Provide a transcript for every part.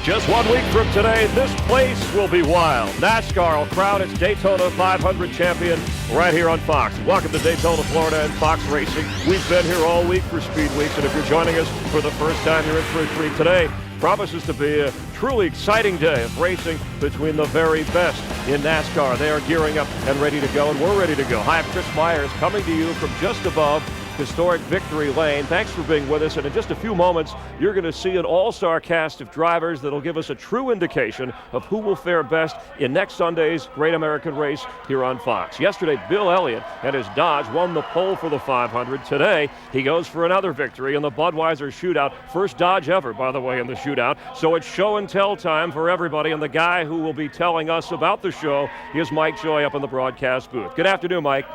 Just 1 week from today, this place will be wild. NASCAR will crown its Daytona 500 champion right here on Fox. Welcome to Daytona, Florida and Fox Racing. We've been here all week for Speedweeks, and if you're joining us for the first time, you're in for a treat today. Promises to be a truly exciting day of racing between the very best in NASCAR. They are gearing up and ready to go, and we're ready to go. Hi, I'm Chris Myers, coming to you from just above historic Victory Lane. Thanks for being with us, and in just a few moments you're going to see an all-star cast of drivers that'll give us a true indication of who will fare best in next Sunday's Great American Race here on Fox. Yesterday, Bill Elliott and his Dodge won the pole for the 500. Today he goes for another victory in the Budweiser Shootout. First Dodge ever, by the way, in the shootout. So it's show and tell time for everybody, and the guy who will be telling us about the show is Mike Joy up in the broadcast booth. Good afternoon, Mike.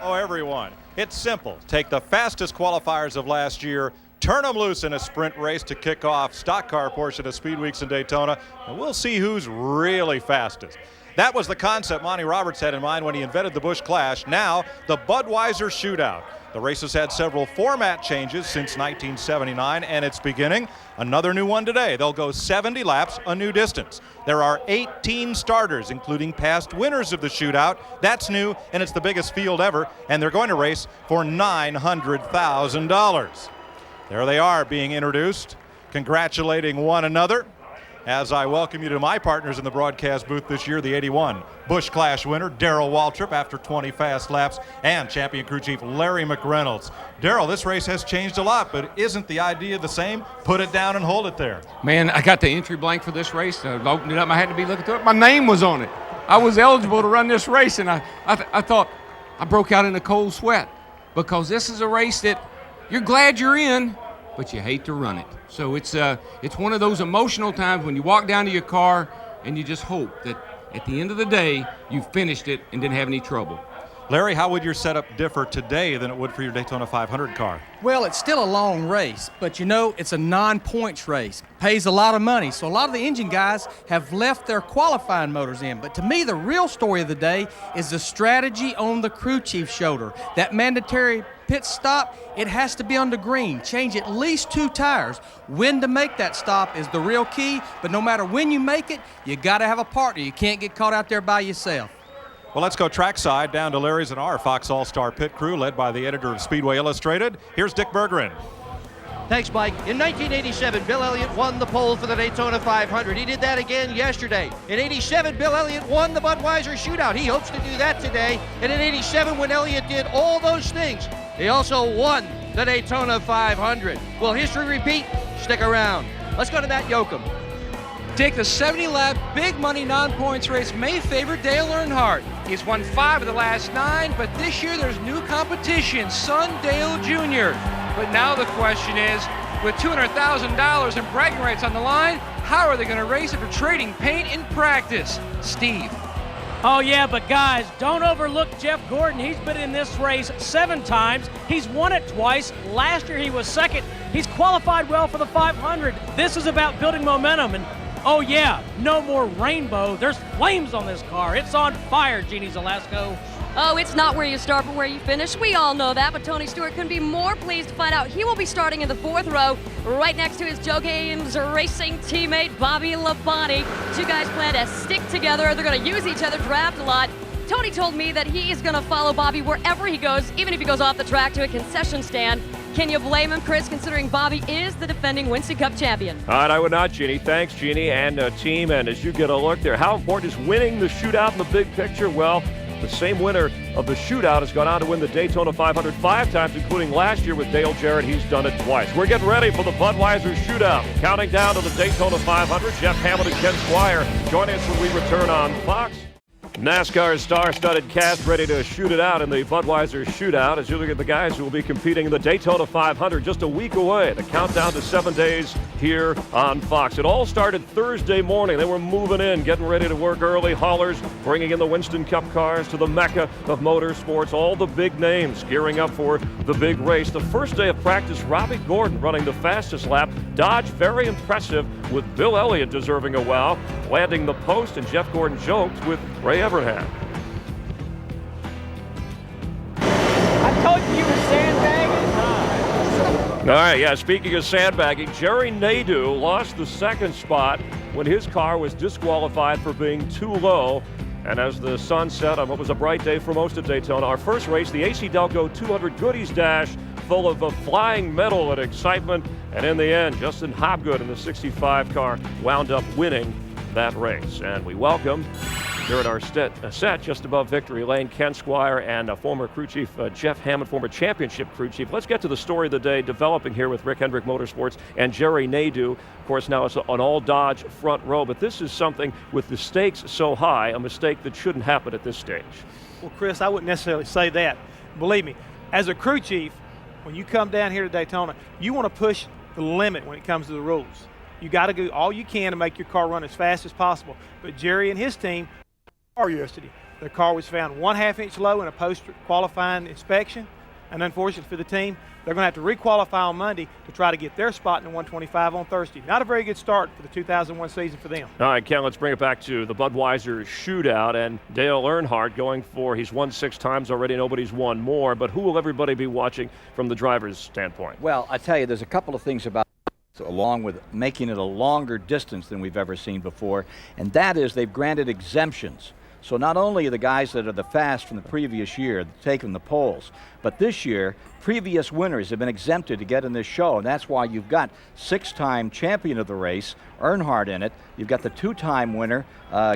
Oh, everyone. It's simple. Take the fastest qualifiers of last year, turn them loose in a sprint race to kick off stock car portion of Speedweeks in Daytona, and we'll see who's really fastest. That was the concept Monty Roberts had in mind when he invented the Busch Clash. Now, the Budweiser Shootout. The race has had several format changes since 1979, and it's beginning. Another new one today. They'll go 70 laps, a new distance. There are 18 starters, including past winners of the shootout. That's new, and it's the biggest field ever, and they're going to race for $900,000. There they are being introduced, congratulating one another. As I welcome you to my partners in the broadcast booth this year, the 81 Busch Clash winner, Darrell Waltrip, after 20 fast laps, and champion crew chief Larry McReynolds. Darrell, this race has changed a lot, but isn't the idea the same? Put it down and hold it there. Man, I got the entry blank for this race. I opened it up. I had to be looking through it. My name was on it. I was eligible to run this race, and I thought I broke out in a cold sweat, because this is a race that you're glad you're in, but you hate to run it. So it's one of those emotional times when you walk down to your car and you just hope that at the end of the day you finished it and didn't have any trouble. Larry, how would your setup differ today than it would for your Daytona 500 car? Well, it's still a long race, but you know, it's a non-points race. Pays a lot of money, so a lot of the engine guys have left their qualifying motors in. But to me, the real story of the day is the strategy on the crew chief's shoulder. That mandatory pit stop, it has to be on the green. Change at least 2 tires. When to make that stop is the real key, but no matter when you make it, you got to have a partner. You can't get caught out there by yourself. Well, let's go trackside down to Larry's and our Fox All-Star pit crew, led by the editor of Speedway Illustrated. Here's Dick Bergeron. Thanks, Mike. In 1987, Bill Elliott won the pole for the Daytona 500. He did that again yesterday. In 87, Bill Elliott won the Budweiser Shootout. He hopes to do that today. And in 87, when Elliott did all those things, he also won the Daytona 500. Will history repeat? Stick around. Let's go to Matt Yoakum. Dick, the 70-lap big money non-points race may favor Dale Earnhardt. He's won 5 of the last 9, but this year there's new competition, son Dale Jr. But now the question is, with $200,000 in bragging rights on the line, how are they going to race after trading paint in practice? Steve. Oh yeah, but guys, don't overlook Jeff Gordon. He's been in this race 7 times. He's won it twice. Last year he was second. He's qualified well for the 500. This is about building momentum, and oh yeah, no more rainbow. There's flames on this car. It's on fire, Jeannie Zelasco. Oh, it's not where you start but where you finish. We all know that, but Tony Stewart couldn't be more pleased to find out he will be starting in the 4th row right next to his Joe Games racing teammate Bobby Labonte. 2 guys plan to stick together. They're going to use each other, draft a lot. Tony told me that he is going to follow Bobby wherever he goes, even if he goes off the track to a concession stand. Can you blame him, Chris, considering Bobby is the defending Winston Cup champion? All right, I would not, Jeannie. Thanks, Jeannie, and team. And as you get a look there, how important is winning the shootout in the big picture? Well, the same winner of the shootout has gone on to win the Daytona 500 5 times, including last year with Dale Jarrett. He's done it twice. We're getting ready for the Budweiser Shootout. Counting down to the Daytona 500, Jeff Hamilton, Ken Squire. Join us when we return on Fox. NASCAR's star-studded cast ready to shoot it out in the Budweiser Shootout as you look at the guys who will be competing in the Daytona 500 just a week away. The countdown to 7 days here on Fox. It all started Thursday morning. They were moving in, getting ready to work early. Haulers bringing in the Winston Cup cars to the mecca of motorsports. All the big names gearing up for the big race. The first day of practice, Robbie Gordon running the fastest lap. Dodge very impressive with Bill Elliott deserving a wow. Landing the post, and Jeff Gordon joked with Ray Evernham. I told you were sandbagging. All right, yeah, speaking of sandbagging, Jerry Nadeau lost the second spot when his car was disqualified for being too low. And as the sun set on what was a bright day for most of Daytona, our first race, the AC Delco 200 Goodies Dash, full of a flying medal and excitement. And in the end, Justin Hobgood in the 65 car wound up winning that race. And we welcome here at our set just above victory lane, Ken Squire and former crew chief Jeff Hammond, former championship crew chief. Let's get to the story of the day developing here with Rick Hendrick Motorsports and Jerry Nadeau. Of course, now it's an all Dodge front row, but this is something with the stakes so high, a mistake that shouldn't happen at this stage. Well, Chris, I wouldn't necessarily say that. Believe me, as a crew chief, when you come down here to Daytona, you want to push the limit when it comes to the rules. You got to do all you can to make your car run as fast as possible. But Jerry and his team are yesterday. Their car was found 1/2 inch low in a post-qualifying inspection, and unfortunately for the team, they're going to have to requalify on Monday to try to get their spot in the 125 on Thursday. Not a very good start for the 2001 season for them. All right, Ken, let's bring it back to the Budweiser Shootout, and Dale Earnhardt going for, he's won 6 times already, nobody's won more, but who will everybody be watching from the driver's standpoint? Well, I tell you, there's a couple of things about along with making it a longer distance than we've ever seen before, and that is they've granted exemptions. So not only are the guys that are the fast from the previous year taking the poles, but this year, previous winners have been exempted to get in this show, and that's why you've got 6-time champion of the race, Earnhardt, in it. You've got the 2-time winner,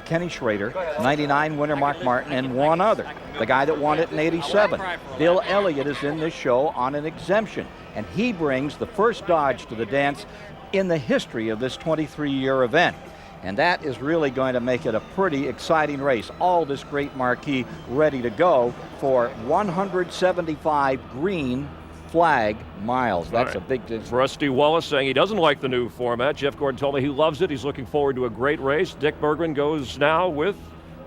Kenny Schrader, 99 winner Mark Martin, and one other, the guy that won it in 87. Bill Elliott is in this show on an exemption, and he brings the first Dodge to the dance in the history of this 23-year event. And that is really going to make it a pretty exciting race. All this great marquee ready to go for 175 green flag miles. That's a big difference. Rusty Wallace saying he doesn't like the new format. Jeff Gordon told me he loves it. He's looking forward to a great race. Dick Bergman goes now with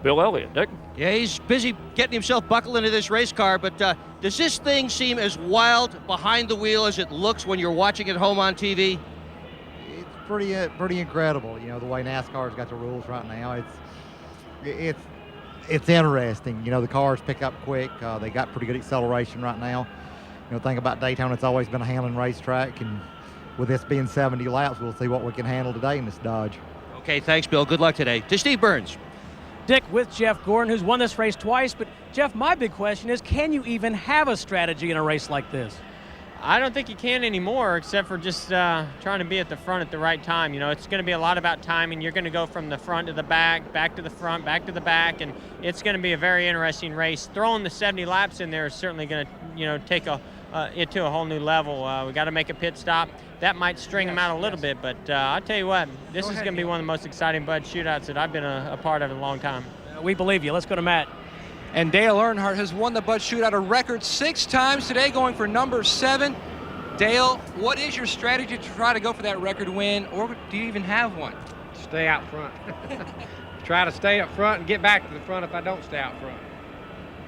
Bill Elliott. Dick? Yeah, he's busy getting himself buckled into this race car, but does this thing seem as wild behind the wheel as it looks when you're watching it home on TV? Pretty incredible, you know, the way NASCAR's got the rules right now. It's interesting. You know, the cars pick up quick. They got pretty good acceleration right now. You know, think about Daytona, it's always been a handling racetrack, and with this being 70 laps, we'll see what we can handle today in this Dodge. Okay, thanks, Bill. Good luck today. To Steve Burns. Dick, with Jeff Gordon, who's won this race twice, but Jeff, my big question is, can you even have a strategy in a race like this? I don't think you can anymore, except for just trying to be at the front at the right time. You know, it's going to be a lot about timing. You're going to go from the front to the back, back to the front, back to the back, and it's going to be a very interesting race. Throwing the 70 laps in there is certainly going to, you know, take it to a whole new level. We got to make a pit stop. That might string them out a little bit, but I'll tell you what, this is going to be one of the most exciting Bud shootouts that I've been a part of in a long time. We believe you. Let's go to Matt. And Dale Earnhardt has won the Bud Shootout a record 6 times today, going for number 7. Dale, what is your strategy to try to go for that record win, or do you even have one? Stay out front. Try to stay up front and get back to the front if I don't stay out front.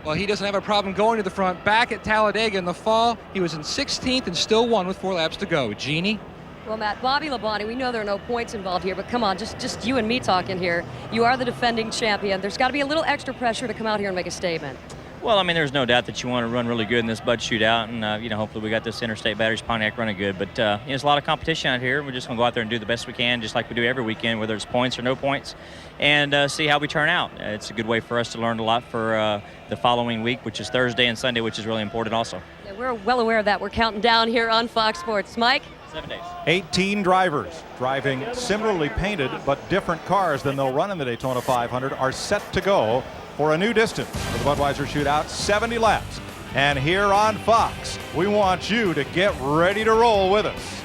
Well, he doesn't have a problem going to the front. Back at Talladega in the fall, he was in 16th and still won with 4 laps to go. Jeannie? Well, Matt, Bobby Labonte, we know there are no points involved here, but come on, just you and me talking here. You are the defending champion. There's got to be a little extra pressure to come out here and make a statement. Well, I mean, there's no doubt that you want to run really good in this Bud Shootout, and, you know, hopefully we got this Interstate Batteries Pontiac running good. But, you know, there's a lot of competition out here. We're just going to go out there and do the best we can, just like we do every weekend, whether it's points or no points, and see how we turn out. It's a good way for us to learn a lot for the following week, which is Thursday and Sunday, which is really important also. Yeah, we're well aware of that. We're counting down here on Fox Sports. Mike? 7 days. 18 drivers driving similarly painted but different cars than they'll run in the Daytona 500 are set to go for a new distance for the Budweiser Shootout, 70 laps. And here on Fox, we want you to get ready to roll with us.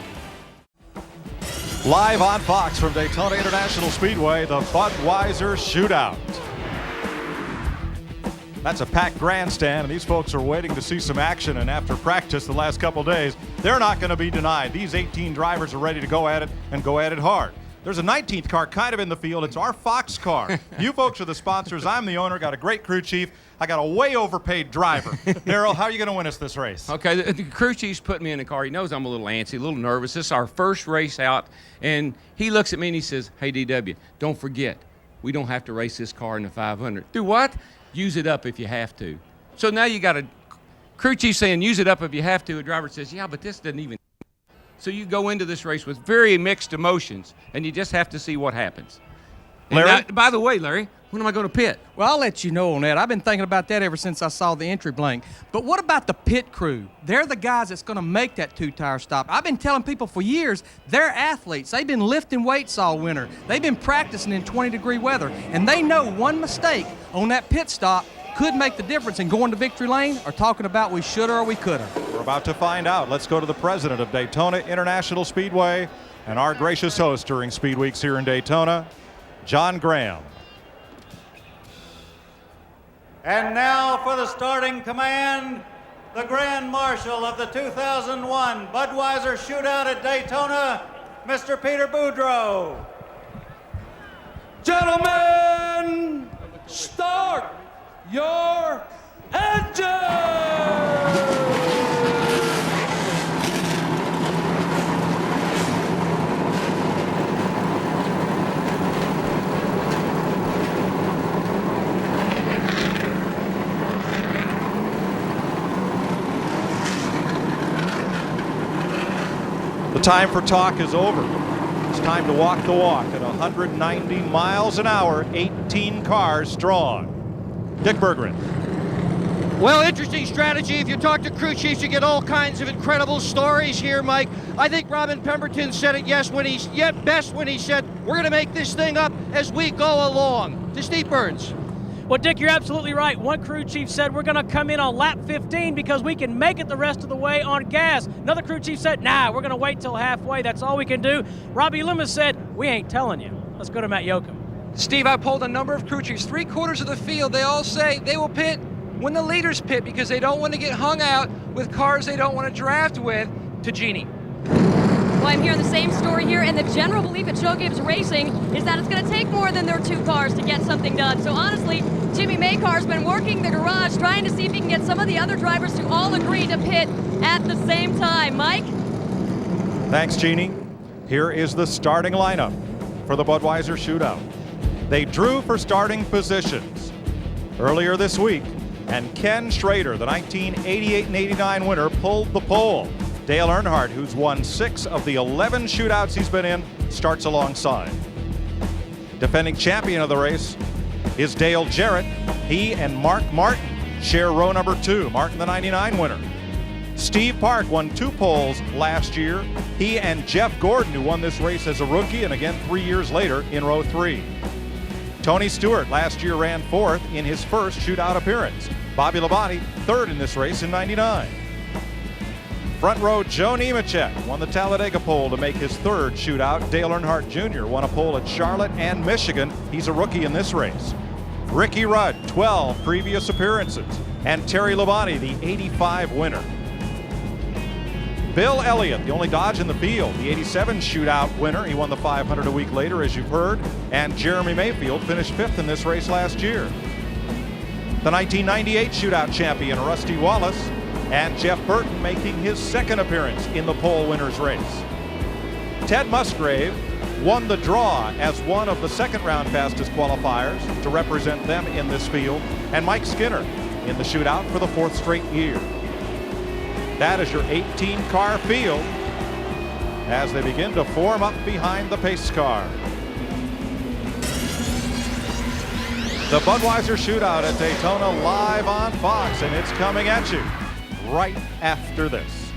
Live on Fox from Daytona International Speedway, the Budweiser Shootout. That's a packed grandstand, and these folks are waiting to see some action, and after practice the last couple days, they're not going to be denied. These 18 drivers are ready to go at it and go at it hard. There's a 19th car kind of in the field. It's our Fox car. You folks are the sponsors. I'm the owner. Got a great crew chief. I got a way overpaid driver. Daryl, how are you going to win us this race? Okay, the crew chief's put me in the car. He knows I'm a little antsy, a little nervous. This is our first race out, and he looks at me and he says, "Hey, DW, don't forget, we don't have to race this car in the 500. Do what? Use it up if you have to. So now you got a crew chief saying use it up if you have to. A driver says, yeah, but this doesn't even So you go into this race with very mixed emotions, and you just have to see what happens. And Larry? by the way, Larry, when am I going to pit? Well, I'll let you know on that. I've been thinking about that ever since I saw the entry blank. But what about the pit crew? They're the guys that's going to make that two-tire stop. I've been telling people for years, they're athletes. They've been lifting weights all winter. They've been practicing in 20-degree weather. And they know one mistake on that pit stop could make the difference in going to victory lane or talking about we shoulda or we coulda. We're about to find out. Let's go to the president of Daytona International Speedway and our gracious host during Speed Weeks here in Daytona, John Graham. And now for the starting command, the Grand Marshal of the 2001 Budweiser Shootout at Daytona, Mr. Peter Boudreau. Gentlemen, start your engine! The time for talk is over. It's time to walk the walk at 190 miles an hour, 18 cars strong. Dick Berggren. Well, interesting strategy. If you talk to crew chiefs, you get all kinds of incredible stories here, Mike. I think Robin Pemberton said it best when he said, we're going to make this thing up as we go along. To Steve Burns. Well, Dick, you're absolutely right. One crew chief said we're going to come in on lap 15 because we can make it the rest of the way on gas. Another crew chief said, nah, we're going to wait till halfway. That's all we can do. Robbie Loomis said, we ain't telling you. Let's go to Matt Yoakum. Steve, I polled a number of crew chiefs. 3/4 of the field, they all say they will pit when the leaders pit because they don't want to get hung out with cars they don't want to draft with. To Jeannie. Well, I'm hearing the same story here, and the general belief at Joe Gibbs Racing is that it's going to take more than their 2 cars to get something done. So honestly, Jimmy Maycar's been working the garage, trying to see if he can get some of the other drivers to all agree to pit at the same time. Mike? Thanks, Jeannie. Here is the starting lineup for the Budweiser Shootout. They drew for starting positions earlier this week, and Ken Schrader, the 1988 and 89 winner, pulled the pole. Dale Earnhardt, who's won 6 of the 11 shootouts he's been in, starts alongside. Defending champion of the race is Dale Jarrett. He and Mark Martin share row number 2. Martin, the 99 winner. Steve Park won 2 poles last year. He and Jeff Gordon, who won this race as a rookie and again 3 years later, in row 3. Tony Stewart last year ran 4th in his first shootout appearance. Bobby Labonte 3rd in this race in 99. Front row, Joe Nemechek won the Talladega pole to make his 3rd shootout. Dale Earnhardt Jr. won a pole at Charlotte and Michigan. He's a rookie in this race. Ricky Rudd, 12 previous appearances. And Terry Labonte, the 85 winner. Bill Elliott, the only Dodge in the field, the 87 shootout winner. He won the 500 a week later, as you've heard. And Jeremy Mayfield finished 5th in this race last year. The 1998 shootout champion, Rusty Wallace, and Jeff Burton making his 2nd appearance in the pole winners race. Ted Musgrave won the draw as one of the 2nd round fastest qualifiers to represent them in this field, and Mike Skinner in the shootout for the 4th straight year. That is your 18-car field as they begin to form up behind the pace car. The Budweiser Shootout at Daytona live on Fox, and it's coming at you right after this.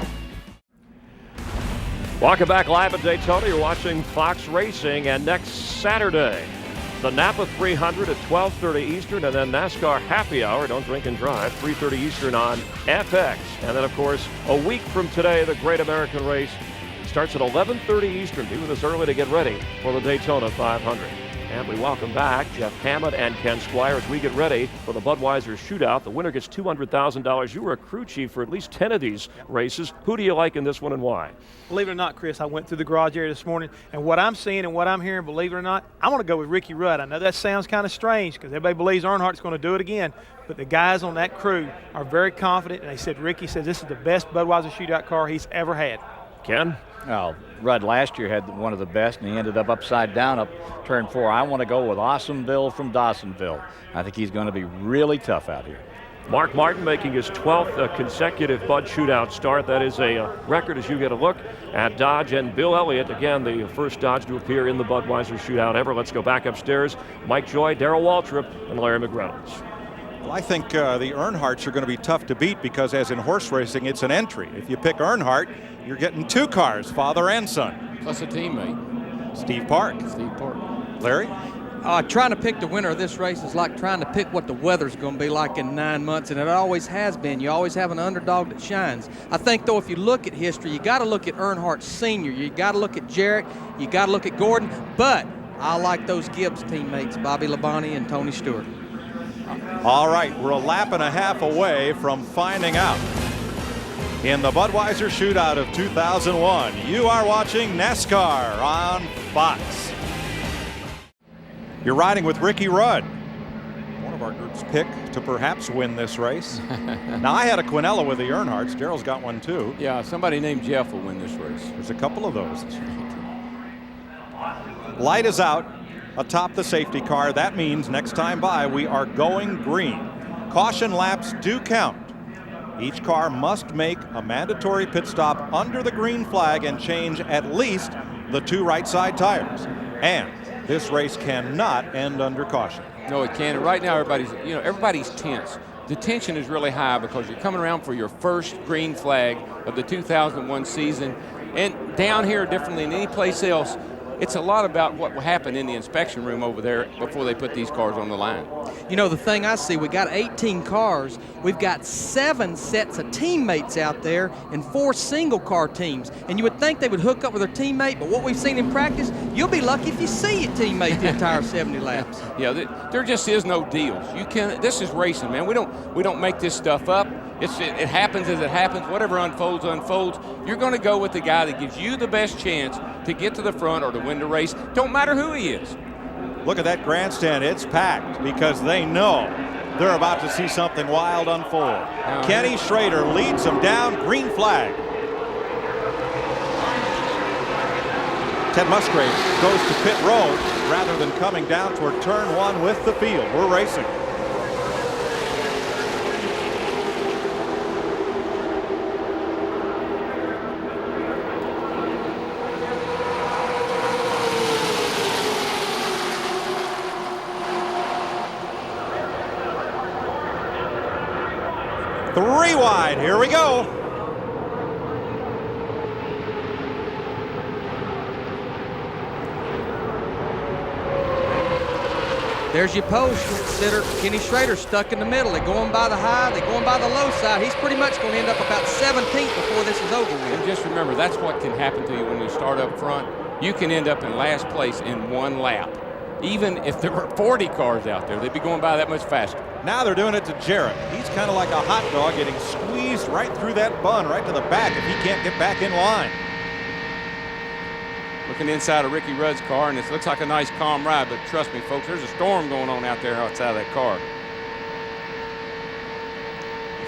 Welcome back live at Daytona. You're watching Fox Racing, and next Saturday, the Napa 300 at 12:30 Eastern, and then NASCAR Happy Hour, don't drink and drive, 3:30 Eastern on FX. And then, of course, a week from today, the Great American Race starts at 11:30 Eastern. Be with us early to get ready for the Daytona 500. And we welcome back Jeff Hammond and Ken Squire as we get ready for the Budweiser Shootout. The winner gets $200,000. You were a crew chief for at least 10 of these races. Who do you like in this one and why? Believe it or not, Chris, I went through the garage area this morning, and what I'm seeing and what I'm hearing, believe it or not, I want to go with Ricky Rudd. I know that sounds kind of strange because everybody believes Earnhardt's going to do it again, but the guys on that crew are very confident, and they said Ricky says this is the best Budweiser Shootout car he's ever had. Ken? Well, Rudd last year had one of the best, and he ended up upside down up turn 4. I want to go with Awesomeville from Dawsonville. I think he's going to be really tough out here. Mark Martin making his 12th consecutive Bud Shootout start. That is a record as you get a look at Dodge. And Bill Elliott, again, the first Dodge to appear in the Budweiser Shootout ever. Let's go back upstairs. Mike Joy, Darrell Waltrip, and Larry McReynolds. Well, I think the Earnhardts are going to be tough to beat because, as in horse racing, it's an entry. If you pick Earnhardt, you're getting 2 cars, father and son. Plus a teammate. Steve Park. Steve Park. Larry? Trying to pick the winner of this race is like trying to pick what the weather's going to be like in 9 months, and it always has been. You always have an underdog that shines. I think, though, if you look at history, you got to look at Earnhardt Sr., you got to look at Jarrett, you got to look at Gordon, but I like those Gibbs teammates, Bobby Labonte and Tony Stewart. All right, we're a lap and a half away from finding out. In the Budweiser Shootout of 2001, you are watching NASCAR on Fox. You're riding with Ricky Rudd, one of our group's pick to perhaps win this race. Now, I had a Quinella with the Earnhardts. Daryl's got one, too. Yeah, somebody named Jeff will win this race. There's a couple of those. Light is out atop the safety car. That means next time by, we are going green. Caution laps do count. Each car must make a mandatory pit stop under the green flag and change at least the 2 right side tires. And this race cannot end under caution. No, it can't. Right now, everybody's tense. The tension is really high because you're coming around for your first green flag of the 2001 season. And down here, differently than any place else, it's a lot about what will happen in the inspection room over there before they put these cars on the line. You know, the thing I see, we got 18 cars. We've got 7 sets of teammates out there and 4 single car teams. And you would think they would hook up with their teammate, but what we've seen in practice, you'll be lucky if you see your teammate the entire 70 laps. Yeah, there just is no deals. This is racing, man. We don't make this stuff up. It happens as it happens. Whatever unfolds, unfolds. You're going to go with the guy that gives you the best chance to get to the front or to win the race. Don't matter who he is. Look at that grandstand. It's packed because they know they're about to see something wild unfold. Kenny Schrader leads them down, green flag. Ted Musgrave goes to pit road rather than coming down toward turn 1 with the field. We're racing. Three wide, here we go. There's your post. Consider Kenny Schrader stuck in the middle. They're going by the high, they're going by the low side. He's pretty much going to end up about 17th before this is over with. And just remember, that's what can happen to you when you start up front. You can end up in last place in 1 lap. Even if there were 40 cars out there, they'd be going by that much faster. Now they're doing it to Jarrett. He's kind of like a hot dog getting squeezed right through that bun, right to the back if he can't get back in line. Looking inside of Ricky Rudd's car, and it looks like a nice calm ride, but trust me, folks, there's a storm going on out there outside of that car.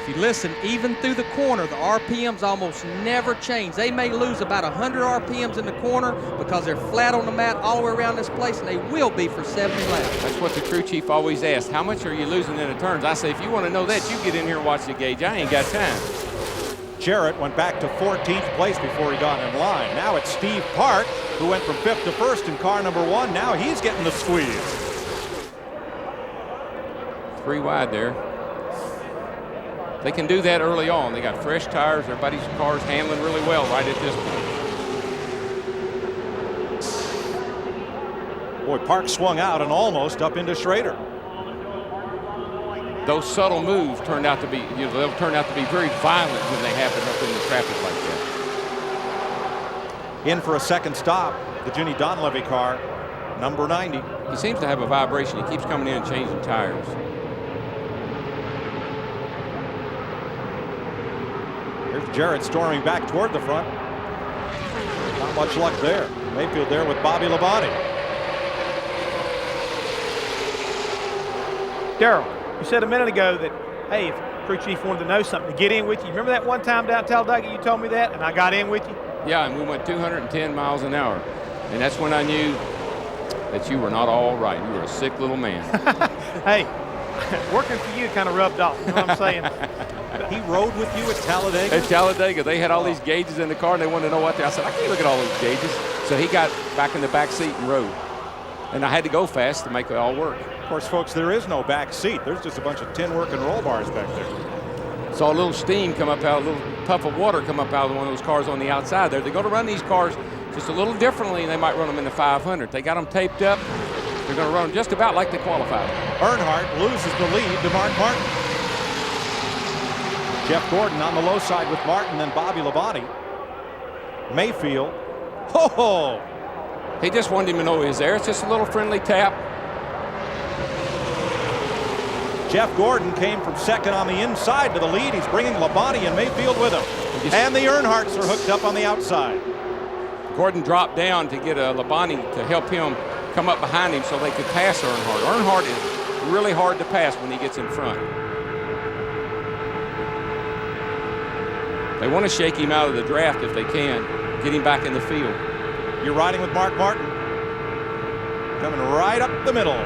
If you listen, even through the corner, the RPMs almost never change. They may lose about 100 RPMs in the corner because they're flat on the mat all the way around this place, and they will be for 70 laps. That's what the crew chief always asks. How much are you losing in the turns? I say, if you want to know that, you get in here and watch the gauge. I ain't got time. Jarrett went back to 14th place before he got in line. Now it's Steve Park, who went from 5th to 1st in car number 1. Now he's getting the squeeze. 3 wide there. They can do that early on. They got fresh tires. Everybody's car's handling really well right at this point. Boy, Park swung out and almost up into Schrader. Those subtle moves turned out to be, they'll turn out to be very violent when they happen up in the traffic like that. In for a second stop, the Ginny Donlevy car, number 90. He seems to have a vibration. He keeps coming in and changing tires. Here's Jarrett storming back toward the front. Not much luck there. Mayfield there with Bobby Labonte. Darrell, you said a minute ago that, hey, if crew chief wanted to know something, to get in with you. Remember that one time down Talladega you told me that, and I got in with you? Yeah, and we went 210 miles an hour. And that's when I knew that you were not all right. You were a sick little man. Hey, working for you kind of rubbed off. You know what I'm saying? He rode with you at Talladega? At Talladega, they had all these gauges in the car, and they wanted to know what they. I said, I can't look at all those gauges. So he got back in the back seat and rode. And I had to go fast to make it all work. Of course, folks, there is no back seat. There's just a bunch of tin work and roll bars back there. Saw a little steam come up out, a little puff of water come up out of one of those cars on the outside there. They're going to run these cars just a little differently, and they might run them in the 500. They got them taped up. They're going to run them just about like they qualified. Earnhardt loses the lead to Mark Martin. Jeff Gordon on the low side with Martin, then Bobby Labonte. Mayfield. Ho-ho! He just wanted him to know he was there. It's just a little friendly tap. Jeff Gordon came from second on the inside to the lead. He's bringing Labonte and Mayfield with him. And the Earnhardts are hooked up on the outside. Gordon dropped down to get Labonte to help him come up behind him so they could pass Earnhardt. Earnhardt is really hard to pass when he gets in front. They want to shake him out of the draft if they can, get him back in the field. You're riding with Mark Martin. Coming right up the middle.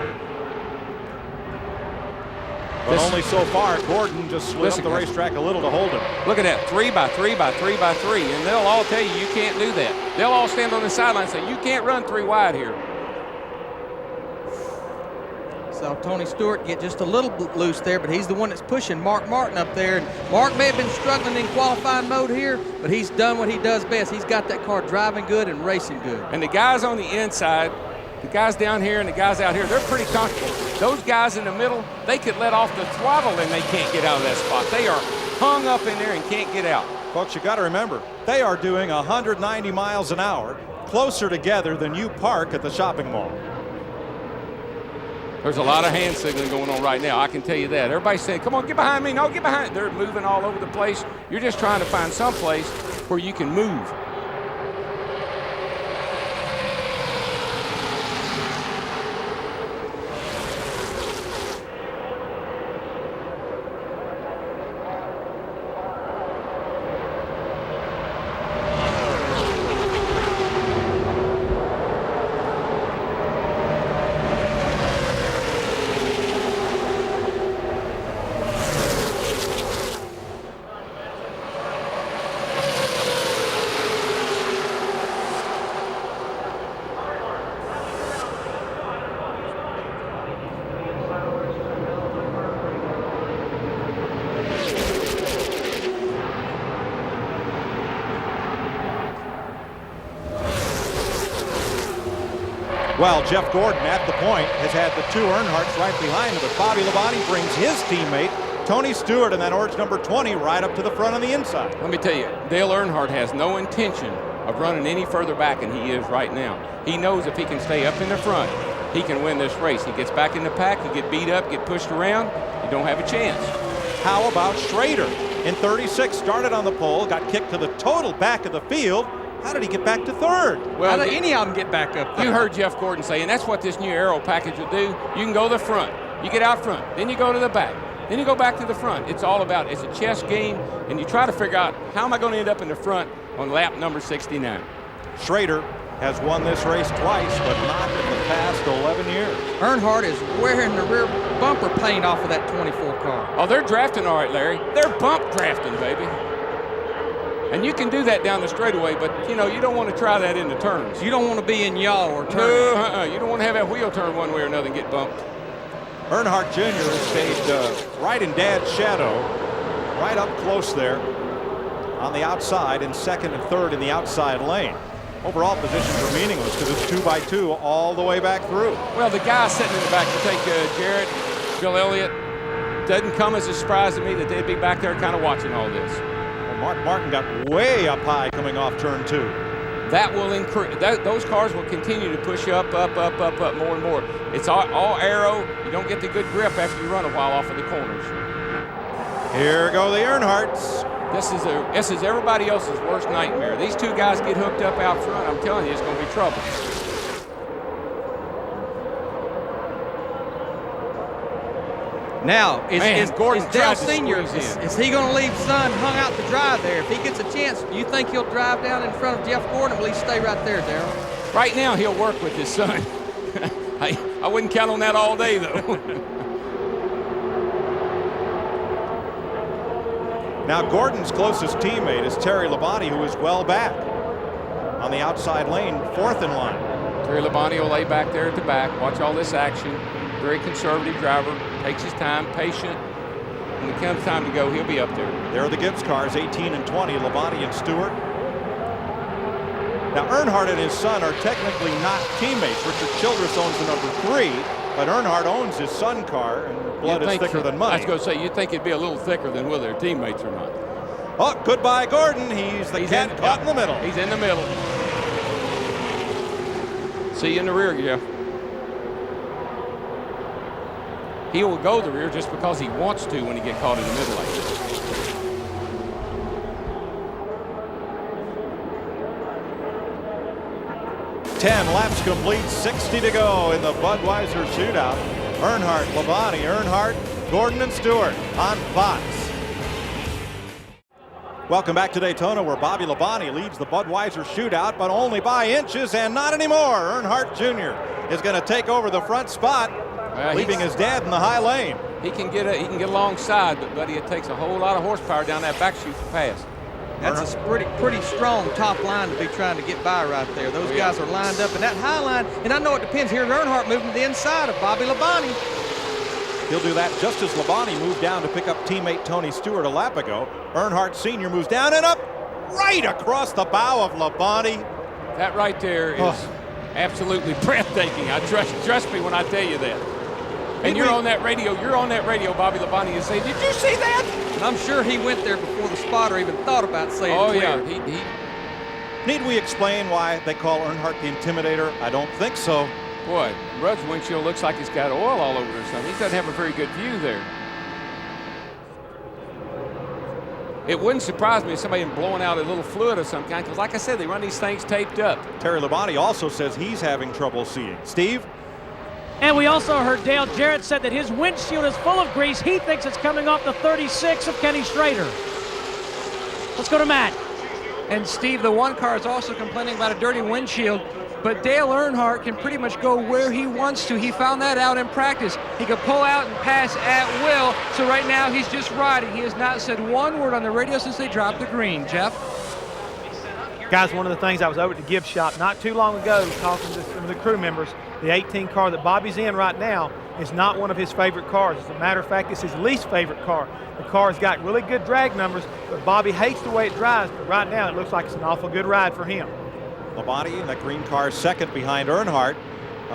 But only so far. Gordon just slid up the racetrack a little to hold him. Look at that, 3 by 3 by 3 by 3. And they'll all tell you can't do that. They'll all stand on the sideline and say, you can't run 3 wide here. Saw Tony Stewart get just a little loose there, but he's the one that's pushing Mark Martin up there. And Mark may have been struggling in qualifying mode here, but he's done what he does best. He's got that car driving good and racing good. And the guys on the inside, the guys down here and the guys out here, they're pretty comfortable. Those guys in the middle, they could let off the throttle and they can't get out of that spot. They are hung up in there and can't get out. Folks, you got to remember, they are doing 190 miles an hour closer together than you park at the shopping mall. There's a lot of hand signaling going on right now, I can tell you that. Everybody's saying, come on, get behind me. No, get behind. They're moving all over the place. You're just trying to find some place where you can move. Well, Jeff Gordon at the point has had the 2 Earnhardts right behind him, but Bobby Labonte brings his teammate, Tony Stewart, and that orange number 20 right up to the front on the inside. Let me tell you, Dale Earnhardt has no intention of running any further back than he is right now. He knows if he can stay up in the front, he can win this race. He gets back in the pack, he get beat up, get pushed around, you don't have a chance. How about Schrader? In 36, started on the pole, got kicked to the total back of the field. How did he get back to third? Well, how did any of them get back up there? You heard Jeff Gordon say, and that's what this new aero package will do. You can go to the front, you get out front, then you go to the back, then you go back to the front. It's all about, it's a chess game, and you try to figure out, how am I going to end up in the front on lap number 69? Schrader has won this race twice, but not in the past 11 years. Earnhardt is wearing the rear bumper paint off of that 24 car. Oh, they're drafting all right, Larry. They're bump drafting, baby. And you can do that down the straightaway, but, you know, you don't want to try that in the turns. You don't want to be in yaw or turn. No, you don't want to have that wheel turn one way or another and get bumped. Earnhardt Jr. has stayed right in Dad's shadow, right up close there on the outside, and second and third in the outside lane. Overall positions are meaningless because it's 2 by 2 all the way back through. Well, the guy sitting in the back to take Jarrett, Bill Elliott, doesn't come as a surprise to me that they'd be back there kind of watching all this. Mark Martin got way up high coming off turn 2. That will increase. Those cars will continue to push up more and more. It's all aero. You don't get the good grip after you run a while off of the corners. Here go the Earnhardts. This is everybody else's worst nightmare. These 2 guys get hooked up out front. I'm telling you, it's going to be trouble. Now, is Dale Sr., is is he going to leave Son hung out to dry there? If he gets a chance, do you think he'll drive down in front of Jeff Gordon, or will he stay right there, Darrell? Right now, he'll work with his son. I wouldn't count on that all day, though. Now Gordon's closest teammate is Terry Labonte, who is well back on the outside lane, fourth in line. Terry Labonte will lay back there at the back, watch all this action. Very conservative driver, takes his time, patient. When it comes time to go, he'll be up there. There are the Gibbs cars, 18 and 20, Labonte and Stewart. Now Earnhardt and his son are technically not teammates. Richard Childress owns the number 3, but Earnhart owns his son car, and blood is thicker than money. I was going to say, you'd think it'd be a little thicker than whether they're teammates or not. Oh, goodbye, Gordon. He's cat caught in the middle. He's in the middle. See you in the rear, Jeff. He will go the rear just because he wants to when he gets caught in the middle lane. Ten laps complete, 60 to go in the Budweiser Shootout. Earnhardt, Labonte, Earnhardt, Gordon, and Stewart on Fox. Welcome back to Daytona, where Bobby Labonte leads the Budweiser Shootout, but only by inches, and not anymore. Earnhardt Jr. is going to take over the front spot, leaving his dad in the high lane. He can get alongside, but buddy, it takes a whole lot of horsepower down that back chute to pass. That's a pretty strong top line to be trying to get by right there. Those guys are lined up in that high line, and I know it depends. Here's Earnhardt moving to the inside of Bobby Labonte. He'll do that just as Labonte moved down to pick up teammate Tony Stewart a lap ago. Earnhardt Sr. moves down and up right across the bow of Labonte. That right there is absolutely breathtaking. Trust me when I tell you that. And you're on that radio, Bobby Labonte, and say, did you see that? And I'm sure he went there before the spotter even thought about saying it. Oh, yeah. Need we explain why they call Earnhardt the Intimidator? I don't think so. Boy, Rudd's windshield looks like it's got oil all over it or something. He doesn't have a very good view there. It wouldn't surprise me if somebody had blown out a little fluid of some kind, because like I said, they run these things taped up. Terry Labonte also says he's having trouble seeing. Steve? And we also heard Dale Jarrett said that his windshield is full of grease. He thinks it's coming off the 36 of Kenny Schrader. Let's go to Matt. And Steve, the one car is also complaining about a dirty windshield, but Dale Earnhardt can pretty much go where he wants to. He found that out in practice. He could pull out and pass at will, so right now he's just riding. He has not said one word on the radio since they dropped the green. Jeff? Guys, one of the things I was over at the Gibbs shop not too long ago talking to some of the crew members, the 18 car that Bobby's in right now is not one of his favorite cars. As a matter of fact, it's his least favorite car. The car's got really good drag numbers, but Bobby hates the way it drives, but right now it looks like it's an awful good ride for him. Labonte in that green car second behind Earnhardt.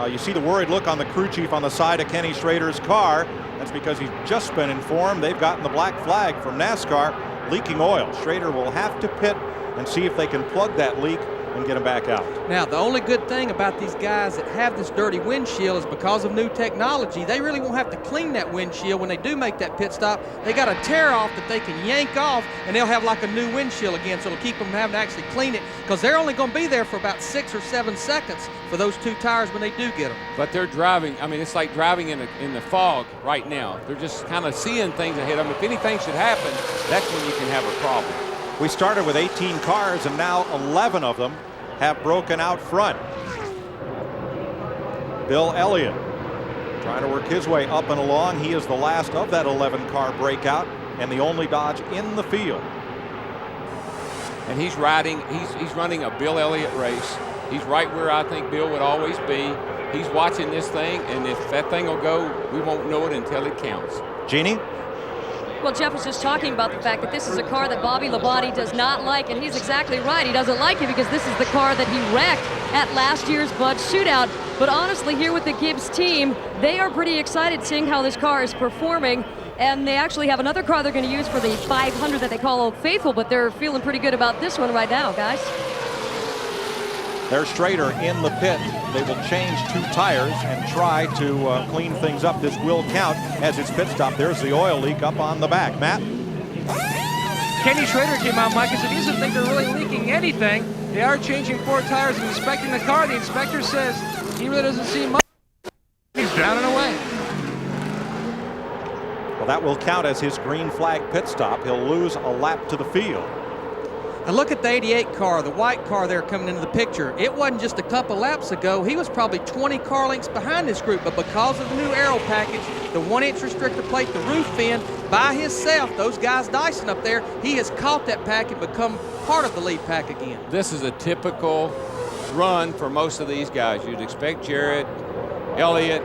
You see the worried look on the crew chief on the side of Kenny Schrader's car. That's because he's just been informed they've gotten the black flag from NASCAR, leaking oil. Schrader will have to pit and see if they can plug that leak and get him back out. Now, the only good thing about these guys that have this dirty windshield is because of new technology, they really won't have to clean that windshield when they do make that pit stop. They got a tear off that they can yank off, and they'll have like a new windshield again, so it'll keep them from having to actually clean it, because they're only going to be there for about 6 or 7 seconds for those 2 tires when they do get them. But they're driving, I mean, it's like driving in the fog right now. They're just kind of seeing things ahead of them. If anything should happen, that's when you can have a problem. We started with 18 cars, and now 11 of them have broken out front. Bill Elliott trying to work his way up and along. He is the last of that 11-car breakout and the only Dodge in the field. And he's riding, he's running a Bill Elliott race. He's right where I think Bill would always be. He's watching this thing, and if that thing will go, we won't know it until it counts. Jeannie? Well, Jeff was just talking about the fact that this is a car that Bobby Labonte does not like, and he's exactly right. He doesn't like it because this is the car that he wrecked at last year's Bud Shootout. But honestly, here with the Gibbs team, they are pretty excited seeing how this car is performing, and they actually have another car they're going to use for the 500 that they call Old Faithful, but they're feeling pretty good about this one right now, guys. There's Schrader in the pit. They will change 2 tires and try to clean things up. This will count as its pit stop. There's the oil leak up on the back. Matt? Kenny Schrader came out, Mike, and said he doesn't think they're really leaking anything. They are changing 4 tires and inspecting the car. The inspector says he really doesn't see much. He's drowning away. Well, that will count as his green flag pit stop. He'll lose a lap to the field. And look at the 88 car, the white car there coming into the picture. It wasn't just a couple laps ago. He was probably 20 car lengths behind this group, but because of the new aero package, the 1-inch restrictor plate, the roof fin, by himself, those guys dicing up there, he has caught that pack and become part of the lead pack again. This is a typical run for most of these guys. You'd expect Jarrett, Elliott,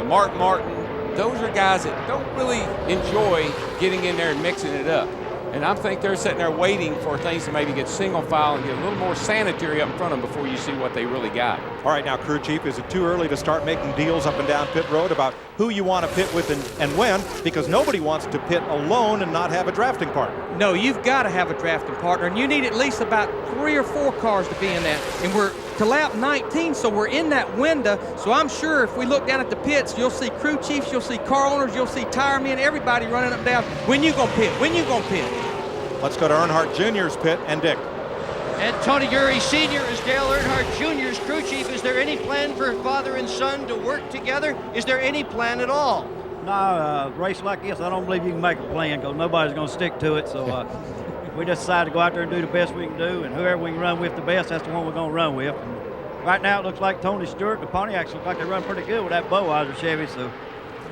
Mark Martin. Those are guys that don't really enjoy getting in there and mixing it up. And I think they're sitting there waiting for things to maybe get single file and get a little more sanitary up in front of them before you see what they really got. All right, now, crew chief, is it too early to start making deals up and down pit road about who you want to pit with and when? Because nobody wants to pit alone and not have a drafting partner. No, you've got to have a drafting partner, and you need at least about 3 or 4 cars to be in that. And we're to lap 19, so we're in that window. So I'm sure if we look down at the pits, you'll see crew chiefs, you'll see car owners, you'll see tire men, everybody running up and down. When you gonna pit? When you gonna pit? Let's go to Earnhardt Jr.'s pit and Dick. And Tony Gurry Sr. is Dale Earnhardt Jr.'s crew chief. Is there any plan for father and son to work together? Is there any plan at all? No, race like this, I don't believe you can make a plan because nobody's going to stick to it. So we just decided to go out there and do the best we can do, and whoever we can run with the best, that's the one we're going to run with. And right now it looks like Tony Stewart, the Pontiacs look like they run pretty good with that Budweiser Chevy, so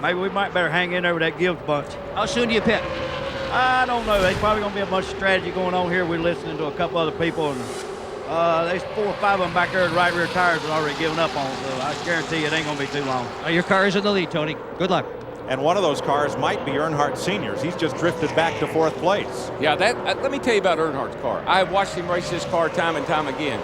maybe we might better hang in there with that Gibbs bunch. How soon do you pit? I don't know. There's probably going to be a bunch of strategy going on here. We're listening to a couple other people, and there's 4 or 5 of them back there with right rear tires are already giving up on, so I guarantee it ain't going to be too long. Your car is in the lead, Tony. Good luck. And one of those cars might be Earnhardt Sr.'s. He's just drifted back to 4th place. Yeah, let me tell you about Earnhardt's car. I have watched him race this car time and time again.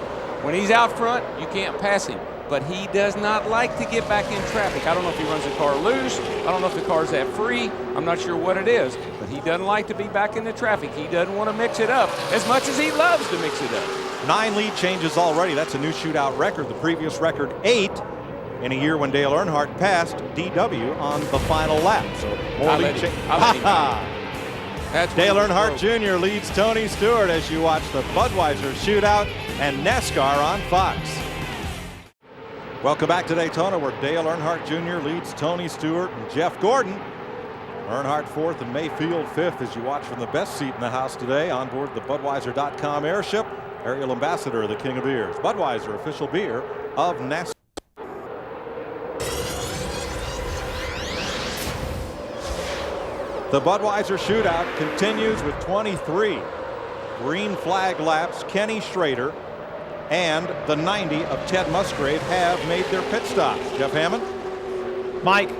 When he's out front, you can't pass him. But he does not like to get back in traffic. I don't know if he runs the car loose. I don't know if the car's that free. I'm not sure what it is. But he doesn't like to be back in the traffic. He doesn't want to mix it up as much as he loves to mix it up. 9 lead changes already. That's a new shootout record. The previous record, 8 in a year when Dale Earnhardt passed DW on the final lap. So more lead changes. Dale Earnhardt Jr. leads Tony Stewart as you watch the Budweiser Shootout and NASCAR on Fox. Welcome back to Daytona, where Dale Earnhardt Jr. leads Tony Stewart and Jeff Gordon. Earnhardt 4th and Mayfield 5th as you watch from the best seat in the house today on board the Budweiser.com airship. Aerial ambassador of the King of Beers. Budweiser, official beer of NASCAR. The Budweiser Shootout continues with 23 green flag laps. Kenny Schrader and the 90 of Ted Musgrave have made their pit stops. Jeff Hammond. Mike,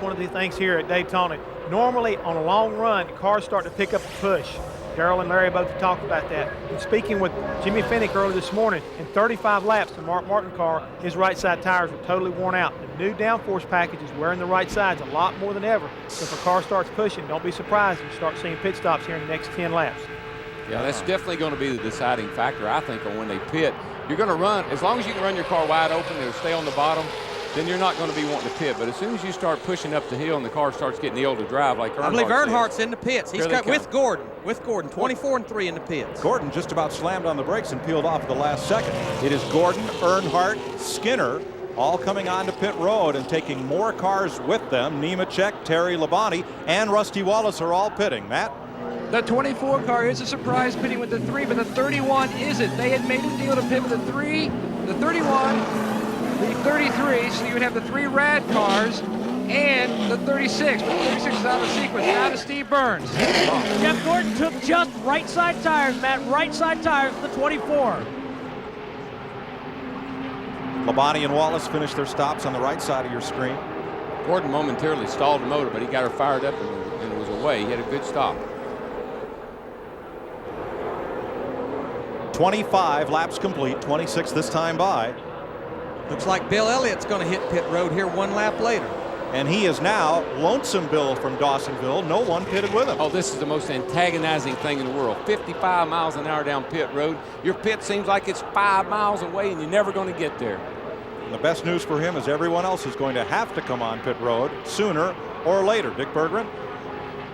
one of the things here at Daytona, normally on a long run, cars start to pick up a push. Darrell and Larry both talked about that. And speaking with Jimmy Finnick earlier this morning, in 35 laps, the Mark Martin car, his right side tires were totally worn out. The new downforce package is wearing the right sides a lot more than ever. So if a car starts pushing, don't be surprised if you start seeing pit stops here in the next 10 laps. Yeah, that's definitely going to be the deciding factor, I think, on when they pit. You're going to run, as long as you can run your car wide open and stay on the bottom, then you're not going to be wanting to pit. But as soon as you start pushing up the hill and the car starts getting ill to drive, like Earnhardt, I believe Earnhardt's in the pits. He's got with Gordon, 24-3 in the pits. Gordon just about slammed on the brakes and peeled off at the last second. It is Gordon, Earnhardt, Skinner, all coming onto pit road and taking more cars with them. Nemechek, Terry Labonte, and Rusty Wallace are all pitting. Matt? The 24 car is a surprise pitting with the 3, but the 31 isn't. They had made a deal to pit with the 3, the 31, the 33, so you would have the 3 rad cars and the 36, but the 36 is out of sequence. Now to Steve Burns. Jeff Gordon took just right side tires, Matt, right side tires for the 24. Labonte and Wallace finished their stops on the right side of your screen. Gordon momentarily stalled the motor, but he got her fired up and it was away. He had a good stop. 25 laps complete, 26 this time by. Looks like Bill Elliott's going to hit pit road here 1 lap later. And he is now Lonesome Bill from Dawsonville. No one pitted with him. Oh, this is the most antagonizing thing in the world. 55 miles an hour down pit road. Your pit seems like it's 5 miles away and you're never going to get there. And the best news for him is everyone else is going to have to come on pit road sooner or later. Dick Berggren.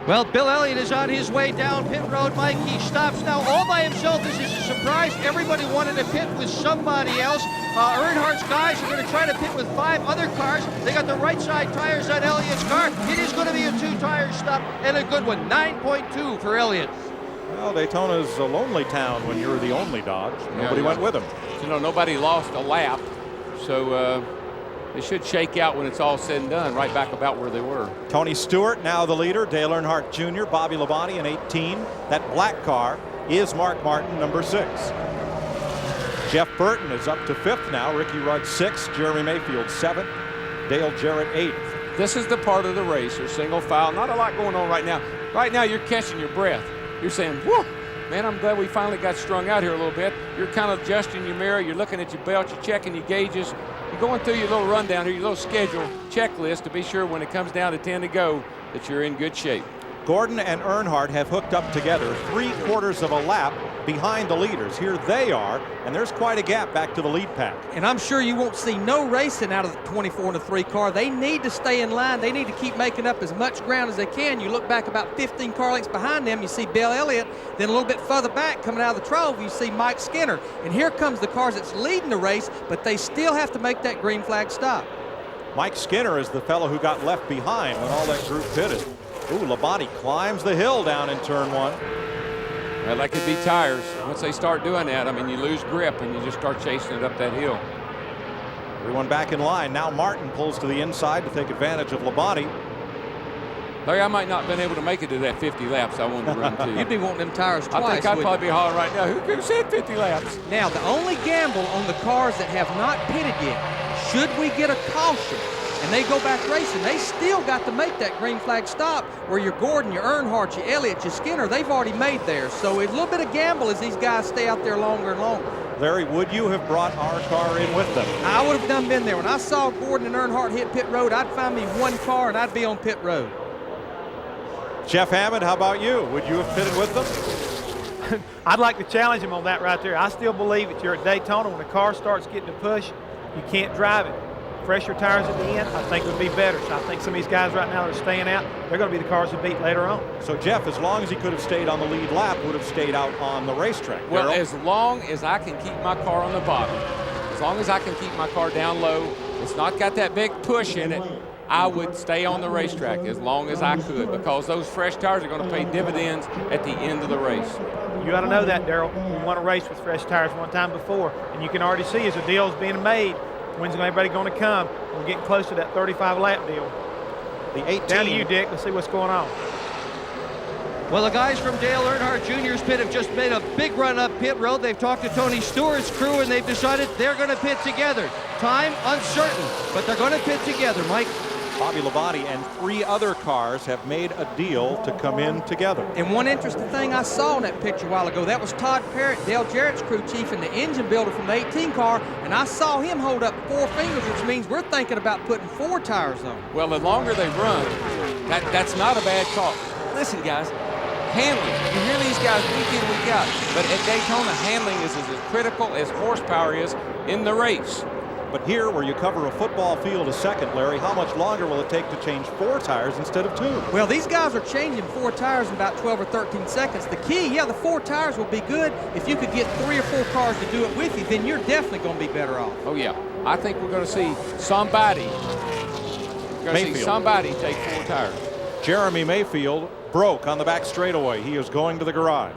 Well, Bill Elliott is on his way down pit road, Mike. He stops now all by himself. This is a surprise. Everybody wanted to pit with somebody else. Earnhardt's guys are going to try to pit with 5 other cars. They got the right side tires on Elliott's car. It is going to be a 2-tire stop and a good one. 9.2 for Elliott. Well, Daytona's a lonely town when you're the only dog. Nobody went with him. You know, nobody lost a lap, so it should shake out when it's all said and done, right back about where they were. Tony Stewart now the leader, Dale Earnhardt Jr., Bobby Labonte in 18. That black car is Mark Martin, number 6. Jeff Burton is up to 5th now. Ricky Rudd 6th, Jeremy Mayfield 7th, Dale Jarrett 8th. This is the part of the race, or single file. Not a lot going on right now. Right now, you're catching your breath. You're saying, whoa, man, I'm glad we finally got strung out here a little bit. You're kind of adjusting your mirror. You're looking at your belt. You're checking your gauges. You're going through your little rundown here, your little schedule checklist to be sure when it comes down to 10 to go that you're in good shape. Gordon and Earnhardt have hooked up together 3/4 of a lap behind the leaders. Here they are, and there's quite a gap back to the lead pack. And I'm sure you won't see no racing out of the 24 and 3 car. They need to stay in line. They need to keep making up as much ground as they can. You look back about 15 car lengths behind them, you see Bill Elliott. Then a little bit further back, coming out of the Trove, you see Mike Skinner. And here comes the cars that's leading the race, but they still have to make that green flag stop. Mike Skinner is the fellow who got left behind when all that group pitted. Ooh, Labonte climbs the hill down in turn 1. Well, that could be tires. Once they start doing that, I mean, you lose grip and you just start chasing it up that hill. Everyone back in line. Now Martin pulls to the inside to take advantage of Labonte. Larry, I might not have been able to make it to that 50 laps I wanted to run to. You'd be wanting them tires twice. I think I'd probably be hollering right now, who said 50 laps? Now, the only gamble on the cars that have not pitted yet, should we get a caution and they go back racing, they still got to make that green flag stop where your Gordon, your Earnhardt, your Elliott, your Skinner, they've already made theirs. So it's a little bit of gamble as these guys stay out there longer and longer. Larry, would you have brought our car in with them? I would have done been there. When I saw Gordon and Earnhardt hit pit road, I'd find me one car and I'd be on pit road. Jeff Hammond, how about you? Would you have pitted with them? I'd like to challenge him on that right there. I still believe that you're at Daytona. When the car starts getting to push, you can't drive it. Fresher tires at the end, I think would be better. So I think some of these guys right now that are staying out, they're going to be the cars that beat later on. So Jeff, as long as he could have stayed on the lead lap, would have stayed out on the racetrack. Well, Darryl? as long as I can keep my car on the bottom, as long as I can keep my car down low, it's not got that big push in it, I would stay on the racetrack as long as I could, because those fresh tires are going to pay dividends at the end of the race. You got to know that, Darryl. We won a race with fresh tires one time before, and you can already see as a deal is being made, when's everybody going to come? We're getting close to that 35-lap deal. The 18. Down to you, Dick. Let's see what's going on. Well, the guys from Dale Earnhardt Jr.'s pit have just made a big run up pit road. They've talked to Tony Stewart's crew, and they've decided they're going to pit together. Time uncertain, but they're going to pit together, Mike. Bobby Labonte and 3 other cars have made a deal to come in together. And one interesting thing I saw in that picture a while ago, that was Todd Parrott, Dale Jarrett's crew chief and the engine builder from the 18 car, and I saw him hold up 4 fingers, which means we're thinking about putting 4 tires on. Well, the longer they run, that's not a bad call. Listen, guys, handling. You hear these guys week in, week out, but at Daytona, handling is as critical as horsepower is in the race. But here, where you cover a football field a second, Larry, how much longer will it take to change 4 tires instead of 2? Well, these guys are changing 4 tires in about 12 or 13 seconds. The key, the 4 tires will be good. If you could get 3 or 4 cars to do it with you, then you're definitely going to be better off. Oh, yeah. I think we're going to see somebody. Somebody take 4 tires. Jeremy Mayfield broke on the back straightaway. He is going to the garage.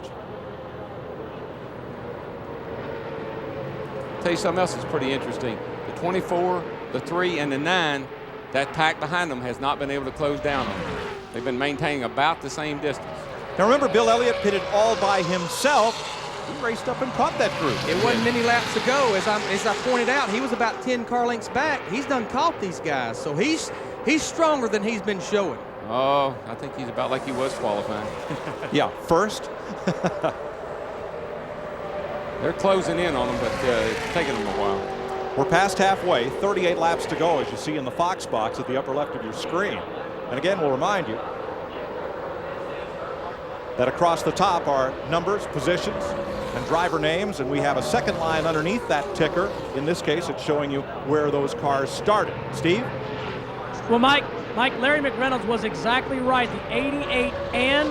Tell you something else that's pretty interesting. The 24, the 3, and the 9, that pack behind them has not been able to close down on them. They've been maintaining about the same distance. Now remember, Bill Elliott pitted all by himself. He raced up and caught that group. It wasn't many laps ago. As I pointed out, he was about 10 car lengths back. He's done caught these guys, so he's stronger than he's been showing. Oh, I think he's about like he was qualifying. Yeah, first. They're closing in on them, but it's taking them a while. We're past halfway, 38 laps to go, as you see in the Fox box at the upper left of your screen. And again, we'll remind you that across the top are numbers, positions, and driver names, and we have a second line underneath that ticker. In this case, it's showing you where those cars started. Steve? Well, Mike, Larry McReynolds was exactly right. The 88 and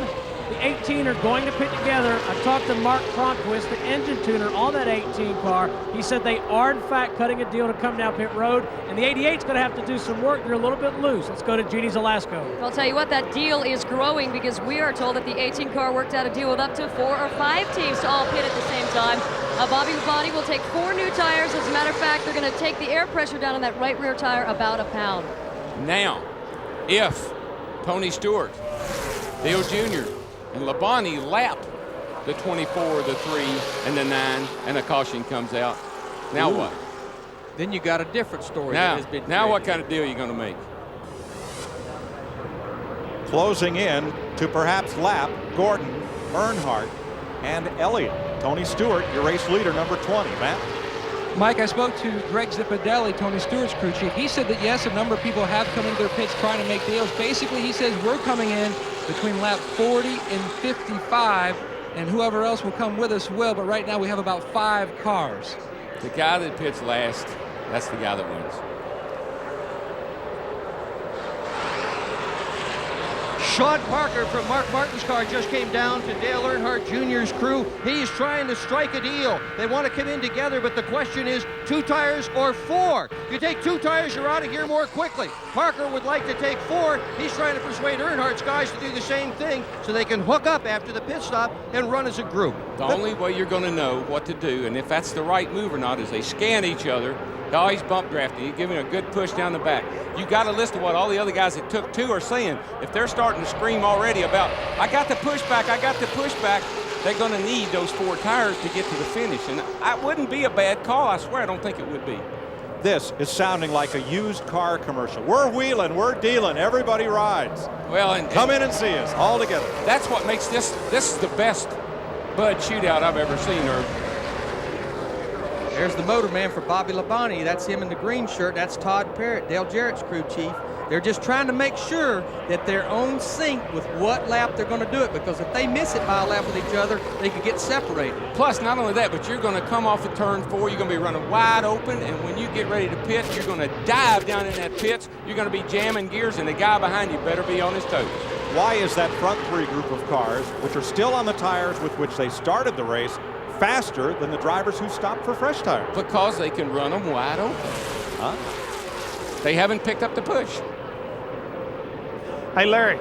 The 18 are going to pit together. I talked to Mark Cronquist, the engine tuner on that 18 car. He said they are, in fact, cutting a deal to come down pit road, and the 88's going to have to do some work. They're a little bit loose. Let's go to Jeannie Zelasco. I'll tell you what, that deal is growing because we are told that the 18 car worked out a deal with up to 4 or 5 teams to all pit at the same time. Bobby Labonte will take 4 new tires. As a matter of fact, they're going to take the air pressure down on that right rear tire about a pound. Now, if Tony Stewart, Dale Jr., and Labonte lap the 24, the 3, and the 9, and a caution comes out, now what? Then you got a different story. Now what kind of deal are you going to make? Closing in to perhaps lap Gordon, Earnhardt, and Elliott. Tony Stewart, your race leader, number 20. Matt? Mike, I spoke to Greg Zipadelli, Tony Stewart's crew chief. He said that, yes, a number of people have come into their pits trying to make deals. Basically, he says we're coming in between lap 40 and 55, and whoever else will come with us will, but right now we have about 5 cars. The guy that pits last, that's the guy that wins. Sean Parker from Mark Martin's car just came down to Dale Earnhardt Jr.'s crew. He's trying to strike a deal. They want to come in together, but the question is 2 tires or 4. If you take 2 tires, you're out of here more quickly. Parker would like to take 4. He's trying to persuade Earnhardt's guys to do the same thing so they can hook up after the pit stop and run as a group. The only way you're going to know what to do, and if that's the right move or not, is they scan each other. Oh, he's bump drafting. He's giving a good push down the back. You got to listen to what all the other guys that took 2 are saying. If they're starting to scream already about, I got the pushback, they're going to need those 4 tires to get to the finish. And that wouldn't be a bad call. I swear, I don't think it would be. This is sounding like a used car commercial. We're wheeling, we're dealing, everybody rides. Well, and come in and see us all together. That's what makes this is the best Bud shootout I've ever seen, Herb. There's the motor man for Bobby Labonte. That's him in the green shirt. That's Todd Parrott, Dale Jarrett's crew chief. They're just trying to make sure that they're on sync with what lap they're going to do it, because if they miss it by a lap with each other, they could get separated. Plus, not only that, but you're going to come off of turn 4. You're going to be running wide open, and when you get ready to pit, you're going to dive down in that pits. You're going to be jamming gears, and the guy behind you better be on his toes. Why is that front 3 group of cars, which are still on the tires with which they started the race, faster than the drivers who stopped for fresh tires? Because they can run them wide open. Huh? They haven't picked up the push. Hey, Larry,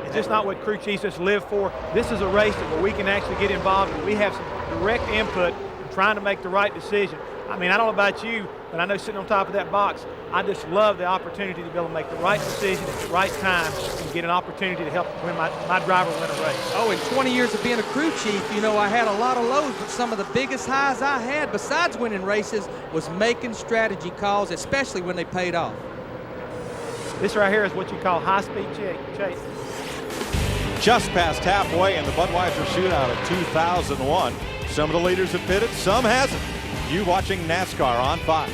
is this not what crew chiefs just live for? This is a race where we can actually get involved and we have some direct input in trying to make the right decision. I mean, I don't know about you, but I know sitting on top of that box, I just love the opportunity to be able to make the right decision at the right time and get an opportunity to help win my driver win a race. Oh, in 20 years of being a crew chief, you know, I had a lot of lows, but some of the biggest highs I had, besides winning races, was making strategy calls, especially when they paid off. This right here is what you call high-speed chase. Just past halfway in the Budweiser Shootout of 2001. Some of the leaders have pitted, some hasn't. You watching NASCAR on Fox.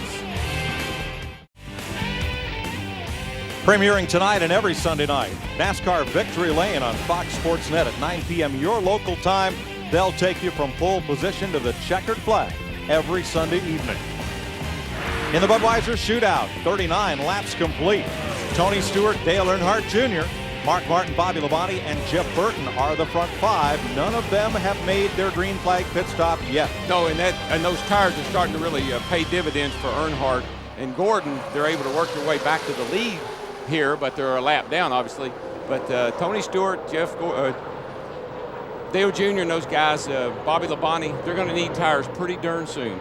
Premiering tonight and every Sunday night, NASCAR Victory Lane on Fox Sports Net at 9 p.m. your local time. They'll take you from pole position to the checkered flag every Sunday evening. In the Budweiser Shootout, 39 laps complete. Tony Stewart, Dale Earnhardt Jr., Mark Martin, Bobby Labonte, and Jeff Burton are the front 5. None of them have made their green flag pit stop yet. No, and those tires are starting to really pay dividends for Earnhardt and Gordon. They're able to work their way back to the lead here, but they're a lap down, obviously. But Tony Stewart, Dale Jr. and those guys, Bobby Labonte, they're going to need tires pretty darn soon.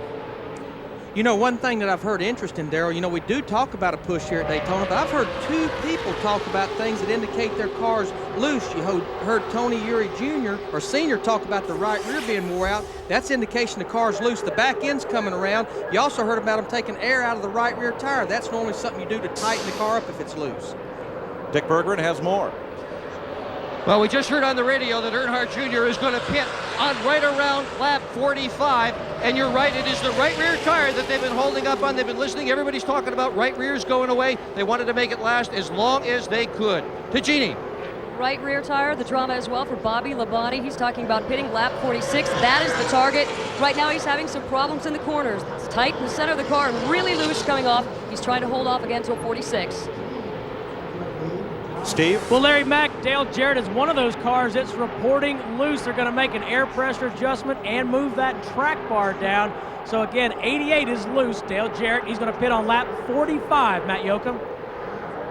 You know, one thing that I've heard interesting, Darrell, you know, we do talk about a push here at Daytona, but I've heard 2 people talk about things that indicate their car's loose. You heard Tony Eury Jr. or Sr. talk about the right rear being wore out. That's indication the car's loose. The back end's coming around. You also heard about them taking air out of the right rear tire. That's normally something you do to tighten the car up if it's loose. Dick Berggren has more. Well, we just heard on the radio that Earnhardt Jr. is going to pit on right around lap 45. And you're right, it is the right rear tire that they've been holding up on. They've been listening. Everybody's talking about right rears going away. They wanted to make it last as long as they could. To Jeannie. Right rear tire, the drama as well for Bobby Labonte. He's talking about pitting lap 46. That is the target. Right now he's having some problems in the corners. It's tight in the center of the car and really loose coming off. He's trying to hold off again until 46. Steve? Well, Larry Mack, Dale Jarrett is one of those cars that's reporting loose. They're going to make an air pressure adjustment and move that track bar down. So again, 88 is loose. Dale Jarrett, he's going to pit on lap 45, Matt Yoakum.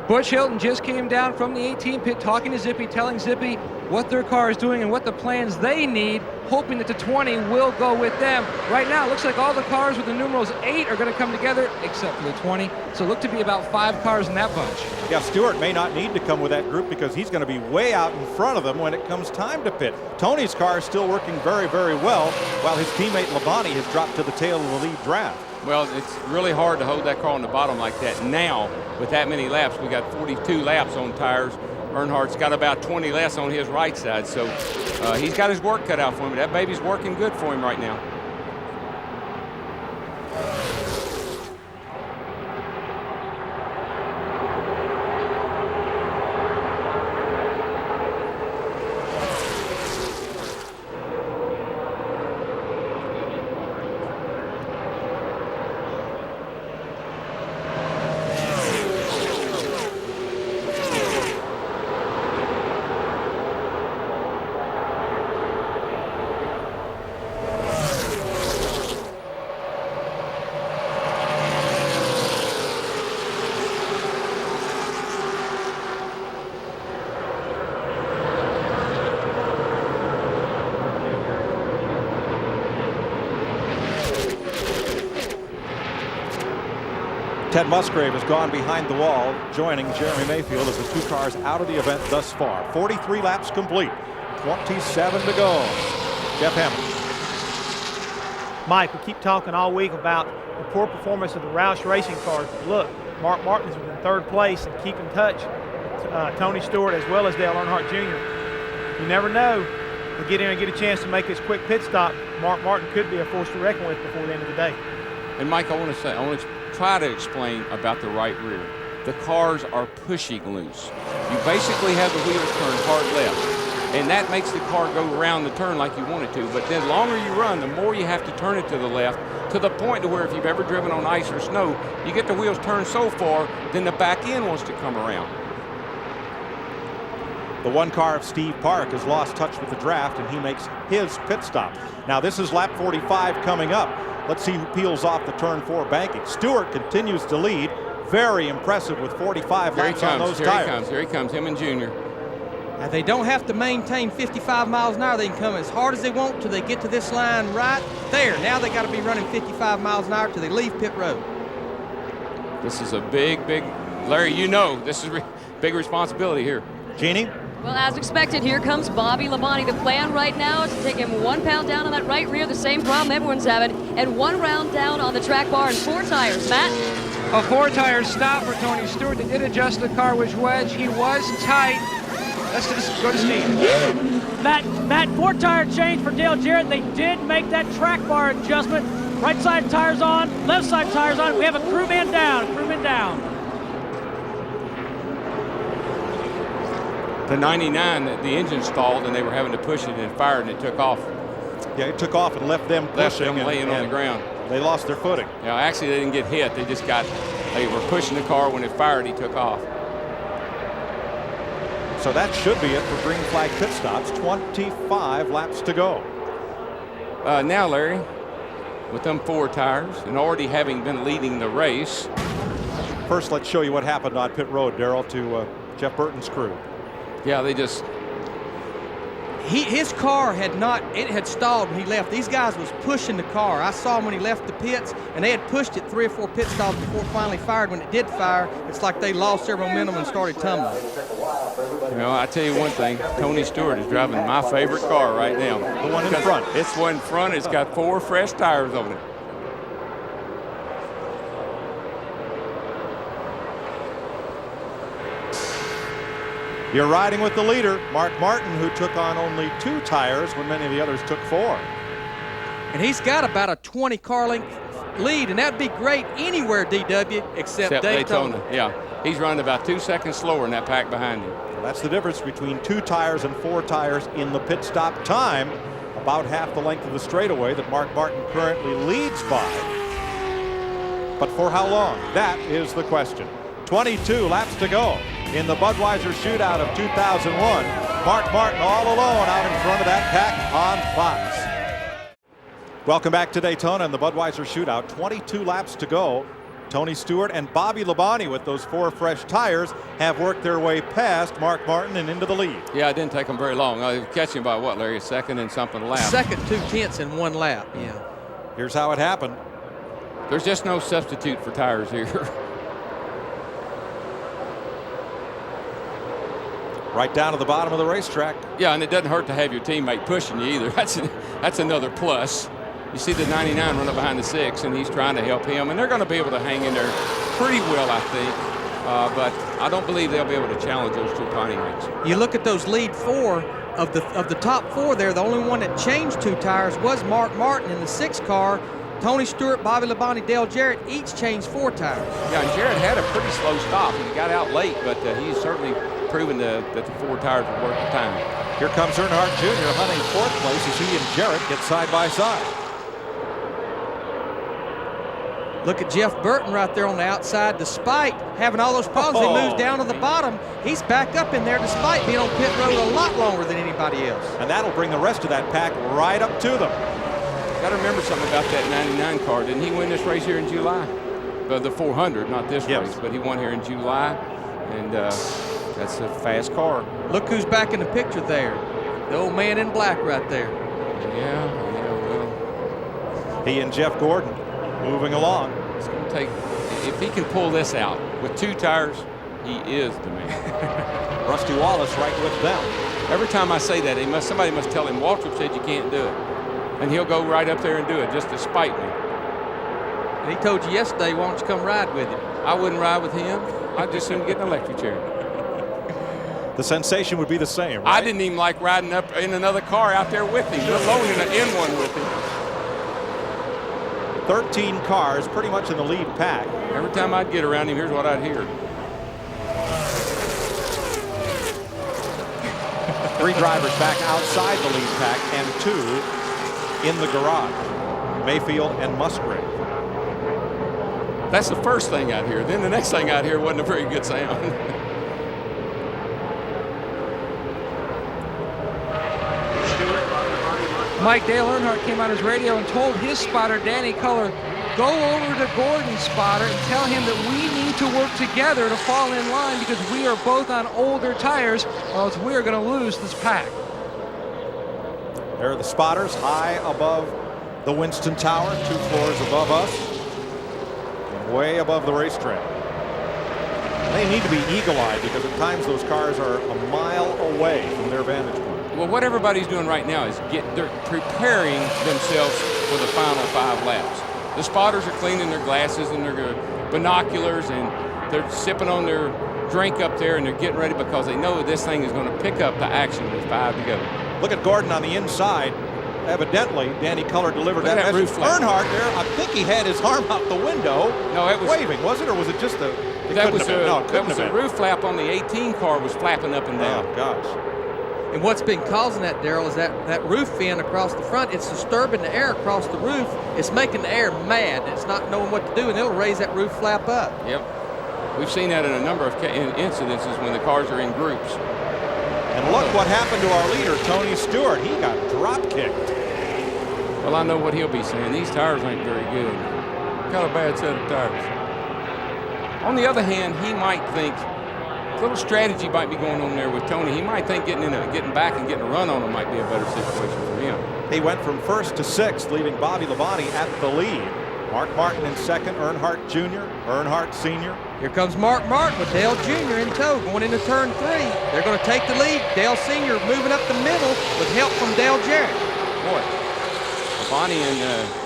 Butch Hilton just came down from the 18 pit talking to Zippy, telling Zippy what their car is doing and what the plans they need, hoping that the 20 will go with them. Right now, it looks like all the cars with the numerals 8 are going to come together, except for the 20. So look to be about 5 cars in that bunch. Yeah, Stewart may not need to come with that group because he's going to be way out in front of them when it comes time to pit. Tony's car is still working very, very well, while his teammate Labonte has dropped to the tail of the lead draft. Well, it's really hard to hold that car on the bottom like that now with that many laps. We got 42 laps on tires. Earnhardt's got about 20 less on his right side, so he's got his work cut out for him. That baby's working good for him right now. Ted Musgrave has gone behind the wall, joining Jeremy Mayfield as the 2 cars out of the event thus far. 43 laps complete, 27 to go. Jeff Hammond. Mike, we keep talking all week about the poor performance of the Roush racing cars. Look, Mark Martin's in 3rd place and keep in touch with Tony Stewart as well as Dale Earnhardt Jr. You never know. To get in and get a chance to make this quick pit stop, Mark Martin could be a force to reckon with before the end of the day. And Mike, I want to try to explain about the right rear. The cars are pushing loose. You basically have the wheels turned hard left, and that makes the car go around the turn like you want it to. But then the longer you run, the more you have to turn it to the left, to the point to where if you've ever driven on ice or snow, you get the wheels turned so far, then the back end wants to come around. The 1 car of Steve Park has lost touch with the draft, and he makes his pit stop. Now this is lap 45 coming up. Let's see who peels off the turn 4 banking. Stewart continues to lead. Very impressive with 45 laps on those tires. Here he comes, him and Junior. Now, they don't have to maintain 55 miles an hour. They can come as hard as they want till they get to this line right there. Now they got to be running 55 miles an hour till they leave pit road. This is a big, Larry, you know, this is big responsibility here. Jeannie? Well, as expected, here comes Bobby Labonte. The plan right now is to take him 1 pound down on that right rear, the same problem everyone's having, and 1 round down on the track bar and 4 tires. Matt? A 4-tire stop for Tony Stewart. They did adjust the car with wedge. He was tight. Let's just go to Steve. Matt, 4-tire change for Dale Jarrett. They did make that track bar adjustment. Right side tires on, left side tires on. We have a crewman down, The 99, the engine stalled and they were having to push it and fire and it took off. Yeah, it took off and left them pushing. Laying on the ground. They lost their footing. Yeah, actually they didn't get hit. They were pushing the car. When it fired, he took off. So that should be it for green flag pit stops. 25 laps to go. Now, Larry, with them 4 tires and already having been leading the race. First, let's show you what happened on pit road, Darrell, to Jeff Burton's crew. Yeah, they just... His car had stalled when he left. These guys was pushing the car. I saw him when he left the pits, and they had pushed it 3 or 4 pit stops before it finally fired. When it did fire, it's like they lost their momentum and started tumbling. You know, I tell you one thing, Tony Stewart is driving my favorite car right now. The one in front. It's one in front. It's got 4 fresh tires on it. You're riding with the leader, Mark Martin, who took on only 2 tires when many of the others took 4. And he's got about a 20 car length lead, and that'd be great anywhere, DW, except Daytona. Yeah, he's running about 2 seconds slower in that pack behind him. Well, that's the difference between 2 tires and 4 tires in the pit stop time. About half the length of the straightaway that Mark Martin currently leads by. But for how long? That is the question. 22 laps to go in the Budweiser Shootout of 2001. Mark Martin all alone out in front of that pack on Fox. Welcome back to Daytona and the Budweiser Shootout. 22 laps to go. Tony Stewart and Bobby Labonte with those 4 fresh tires have worked their way past Mark Martin and into the lead. Yeah, it didn't take them very long. I was catching by what, Larry? A second and something a lap. Second 2/10 in 1 lap, yeah. Here's how it happened. There's just no substitute for tires here. Right down to the bottom of the racetrack. Yeah, and it doesn't hurt to have your teammate pushing you either. That's another plus. You see the 99 run up behind the 6, and he's trying to help him, and they're going to be able to hang in there pretty well, I think. But I don't believe they'll be able to challenge those 2 Pontiacs. You look at those lead 4 of the top 4 there. The only one that changed 2 tires was Mark Martin in the 6 car. Tony Stewart, Bobby Labonte, Dale Jarrett each changed 4 tires. Yeah, and Jarrett had a pretty slow stop. He got out late, but he's certainly proven that the 4 tires would work the time. Here comes Earnhardt Jr. hunting 4th place as he and Jarrett get side by side. Look at Jeff Burton right there on the outside. Despite having all those problems, he moves down to the bottom. He's back up in there despite being on pit road a lot longer than anybody else. And that'll bring the rest of that pack right up to them. Got to remember something about that 99 car. Didn't he win this race here in July? The 400, not this race, but he won here in July. And that's a fast car. Look who's back in the picture there. The old man in black right there. Yeah, well. He and Jeff Gordon moving along. It's going to take, if he can pull this out with 2 tires, he is the man. Rusty Wallace right with them. Every time I say that, somebody must tell him, Waltrip said you can't do it. And he'll go right up there and do it just to spite me. And he told you yesterday, why don't you come ride with him? I wouldn't ride with him. I'd just soon get an electric chair. The sensation would be the same, right? I didn't even like riding up in another car out there with him, let alone in one with him. 13 cars pretty much in the lead pack. Every time I'd get around him, here's what I'd hear. 3 drivers back outside the lead pack and 2 in the garage. Mayfield and Musgrave. That's the first thing I'd hear. Then the next thing I'd hear wasn't a very good sound. Mike Dale Earnhardt came on his radio and told his spotter, Danny Culler, go over to Gordon's spotter and tell him that we need to work together to fall in line because we are both on older tires, or else we are going to lose this pack. There are the spotters high above the Winston Tower, 2 floors above us, and way above the racetrack. They need to be eagle-eyed because at times those cars are a mile away from their vantage point. Well, what everybody's doing right now is they're preparing themselves for the final 5 laps. The spotters are cleaning their glasses and their binoculars, and they're sipping on their drink up there, and they're getting ready because they know this thing is going to pick up the action with 5 to go. Look at Gordon on the inside. Evidently, Danny Culler delivered that message. Earnhardt there, I think he had his arm out the window. No, it was waving, was it, or was it just a? That was a roof flap on the 18 car was flapping up and down. Oh gosh. And what's been causing that, Darrell, is that roof fin across the front. It's disturbing the air across the roof. It's making the air mad. It's not knowing what to do, and it'll raise that roof flap up. Yep. We've seen that in a number of incidences when the cars are in groups. And look what happened to our leader, Tony Stewart. He got drop kicked. Well, I know what he'll be saying. These tires ain't very good. Got a bad set of tires. On the other hand, he might think a little strategy might be going on there with Tony. He might think getting back and getting a run on him might be a better situation for him. He went from 1st to 6th, leaving Bobby Labonte at the lead. Mark Martin in 2nd, Earnhardt Jr., Earnhardt Sr. Here comes Mark Martin with Dale Jr. in tow going into turn 3. They're going to take the lead. Dale Sr. moving up the middle with help from Dale Jarrett. Boy, Labonte and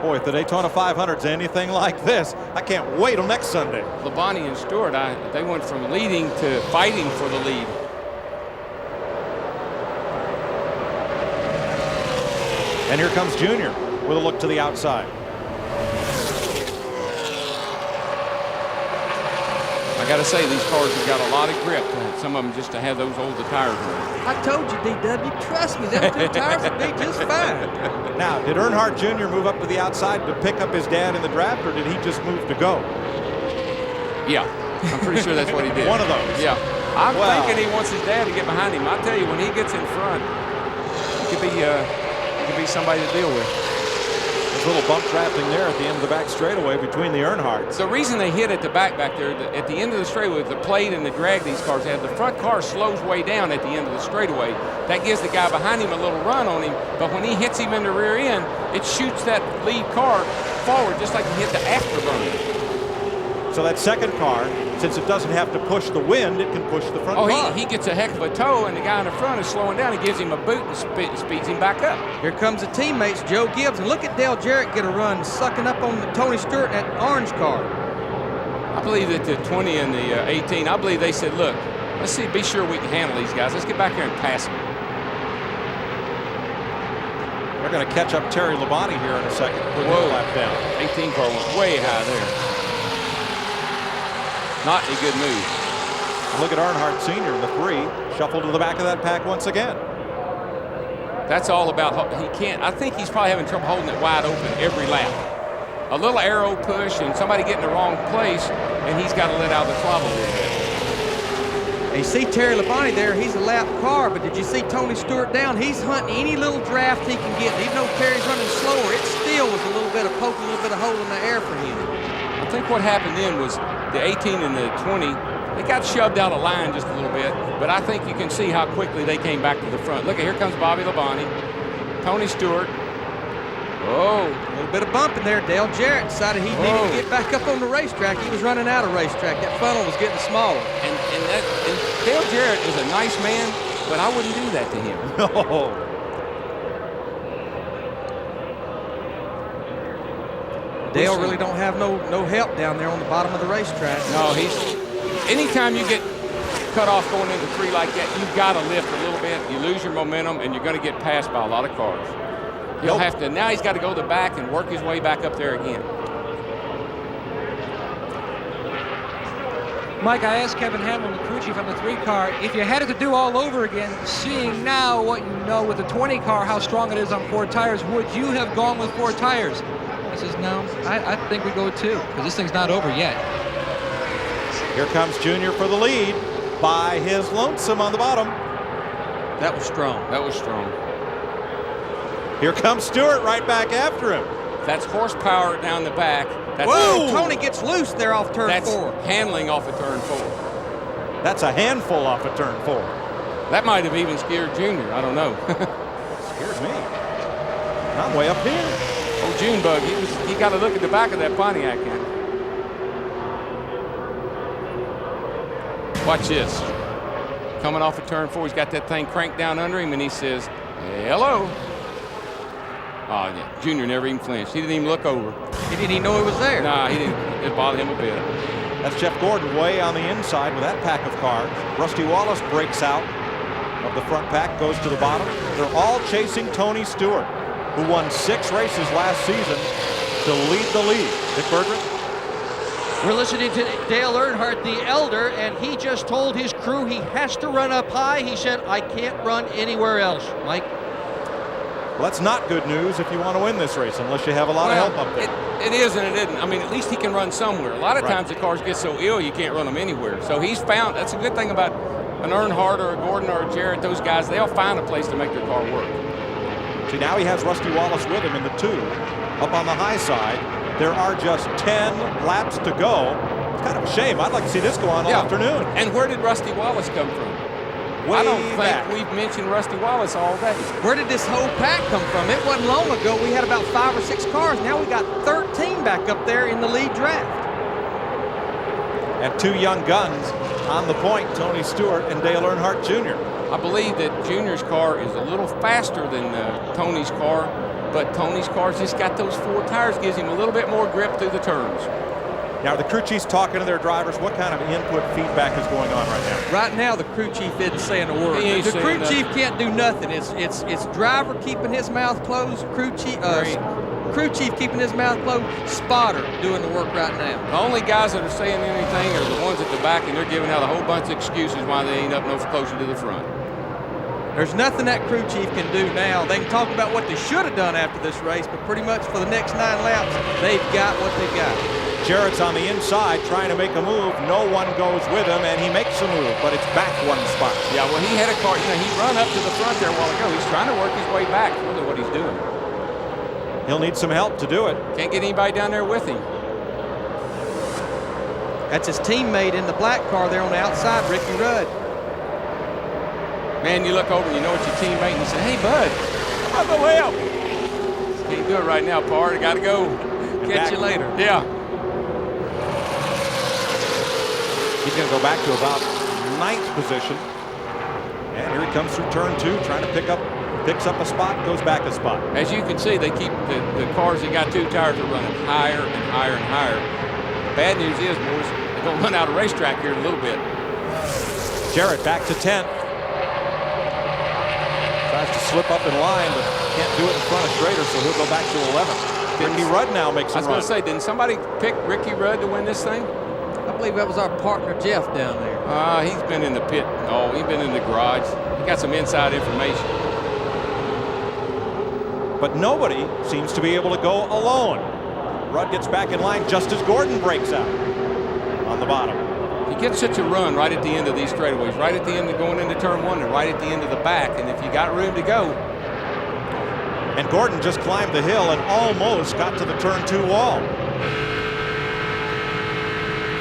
boy, if the Daytona 500's anything like this, I can't wait till next Sunday. Labonte and Stewart, they went from leading to fighting for the lead. And here comes Junior with a look to the outside. I got to say, these cars have got a lot of grip. Some of them just to have those older tires on. I told you, DW, trust me, them 2 tires will be just fine. Now, did Earnhardt Jr. move up to the outside to pick up his dad in the draft, or did he just move to go? Yeah, I'm pretty sure that's what he did. One of those. Yeah. I'm Wow. thinking he wants his dad to get behind him. I tell you, when he gets in front, he could be somebody to deal with. There's a little bump drafting there at the end of the back straightaway between the Earnhardts. The reason they hit at the back there, at the end of the straightaway, the plate and the drag these cars have, the front car slows way down at the end of the straightaway. That gives the guy behind him a little run on him, but when he hits him in the rear end, it shoots that lead car forward just like he hit the afterburner. So that second car, since it doesn't have to push the wind, it can push the front car. He gets a heck of a tow, and the guy in the front is slowing down. He gives him a boot and speeds him back up. Here comes the teammates, Joe Gibbs, and look at Dale Jarrett get a run, sucking up on Tony Stewart in that orange car. I believe that the 20 and the 18, I believe they said, look, let's see, be sure we can handle these guys. Let's get back here and pass them. They're going to catch up Terry Labonte here in a second. Put his lap down. 18 car went way high there. Not a good move. Look at Earnhardt Sr. in the 3, shuffled to the back of that pack once again. That's all about, he can't, I think he's probably having trouble holding it wide open every lap. A little arrow push and somebody getting the wrong place, and he's got to let out the throttle a little bit. You see Terry Labonte there, he's a lap car, but did you see Tony Stewart down? He's hunting any little draft he can get. Even though Terry's running slower, it still was a little bit of poking, a little bit of hole in the air for him. I think what happened then was the 18 and the 20, they got shoved out of line just a little bit, but I think you can see how quickly they came back to the front. Look, here comes Bobby Labonte, Tony Stewart. Oh, a little bit of bump in there. Dale Jarrett decided he needed to get back up on the racetrack. He was running out of racetrack. That funnel was getting smaller. And Dale Jarrett is a nice man, but I wouldn't do that to him. No. Dale really don't have no help down there on the bottom of the racetrack. No, anytime you get cut off going into 3 like that, you've got to lift a little bit. You lose your momentum, and you're going to get passed by a lot of cars. He'll have to, now he's got to go to the back and work his way back up there again. Mike, I asked Kevin Hamlin, the crew chief on the 3 car, if you had it to do all over again, seeing now what you know with the 20 car, how strong it is on 4 tires, would you have gone with 4 tires? He says, no, I think we go with 2, because this thing's not over yet. Here comes Junior for the lead by his lonesome on the bottom. That was strong. That was strong. Here comes Stewart right back after him. That's horsepower down the back. That's Whoa, Tony gets loose there off turn 4. That's handling off of turn 4. That's a handful off of turn 4. That might have even scared Junior. I don't know. Scares me. I'm way up here. Oh, Junebug, he got to look at the back of that Pontiac again. Watch this. Coming off of turn 4, he's got that thing cranked down under him, and he says, hello. Oh, yeah. Junior never even flinched. He didn't even look over. He didn't even know he was there. Nah, he didn't. It bothered him a bit. That's Jeff Gordon way on the inside with that pack of cars. Rusty Wallace breaks out of the front pack, goes to the bottom. They're all chasing Tony Stewart, who won 6 races last season to lead the lead. Dick Berggren? We're listening to Dale Earnhardt, the elder, and he just told his crew he has to run up high. He said, I can't run anywhere else. Mike? Well, that's not good news if you want to win this race, unless you have a lot of help up there. It is and it isn't. I mean, at least he can run somewhere. A lot of times the cars get so ill you can't run them anywhere. So he's found, that's a good thing about an Earnhardt or a Gordon or a Jarrett, those guys, they'll find a place to make their car work. See, now he has Rusty Wallace with him in the 2. Up on the high side, there are just 10 laps to go. It's kind of a shame. I'd like to see this go on all afternoon. And where did Rusty Wallace come from? I don't think we've mentioned Rusty Wallace all day. Where did this whole pack come from? It wasn't long ago we had about 5 or 6 cars. Now we got 13 back up there in the lead draft. And 2 young guns on the point, Tony Stewart and Dale Earnhardt Jr. I believe that Junior's car is a little faster than Tony's car, but Tony's car's just got those 4 tires, gives him a little bit more grip through the turns. Now, the crew chief's talking to their drivers. What kind of input feedback is going on right now? Right now, the crew chief isn't saying a word. The crew chief can't do nothing. It's driver keeping his mouth closed, crew chief keeping his mouth closed, spotter doing the work right now. The only guys that are saying anything are the ones at the back, and they're giving out a whole bunch of excuses why they ain't up no closer to the front. There's nothing that crew chief can do now. They can talk about what they should have done after this race, but pretty much for the next 9 laps, they've got what they've got. Jarrett's on the inside trying to make a move. No one goes with him, and he makes a move, but it's back one spot. Yeah, well, he had a car. You know, he run up to the front there a while ago. He's trying to work his way back. That's really what he's doing. He'll need some help to do it. Can't get anybody down there with him. That's his teammate in the black car there on the outside, Ricky Rudd. Man, you look over and you know it's your teammate, and you say, hey, bud, how about the help? Can't do it right now, Pard. I got to go. Catch you later. Yeah. He's going to go back to about 9th position. And here he comes through turn 2, trying to picks up a spot, goes back a spot. As you can see, they keep the cars that got 2 tires are running higher and higher and higher. Bad news is, boys, they're going to run out of racetrack here in a little bit. Jarrett back to 10th. Tries to slip up in line, but can't do it in front of Schrader, so he'll go back to 11th. Ricky Rudd now makes a run. I was going to say, didn't somebody pick Ricky Rudd to win this thing? I believe that was our partner, Jeff, down there. He's been in the pit. Oh, he's been in the garage. He got some inside information. But nobody seems to be able to go alone. Rudd gets back in line just as Gordon breaks out on the bottom. He gets such a run right at the end of these straightaways, right at the end of going into turn 1 and right at the end of the back. And if you got room to go. And Gordon just climbed the hill and almost got to the turn 2 wall.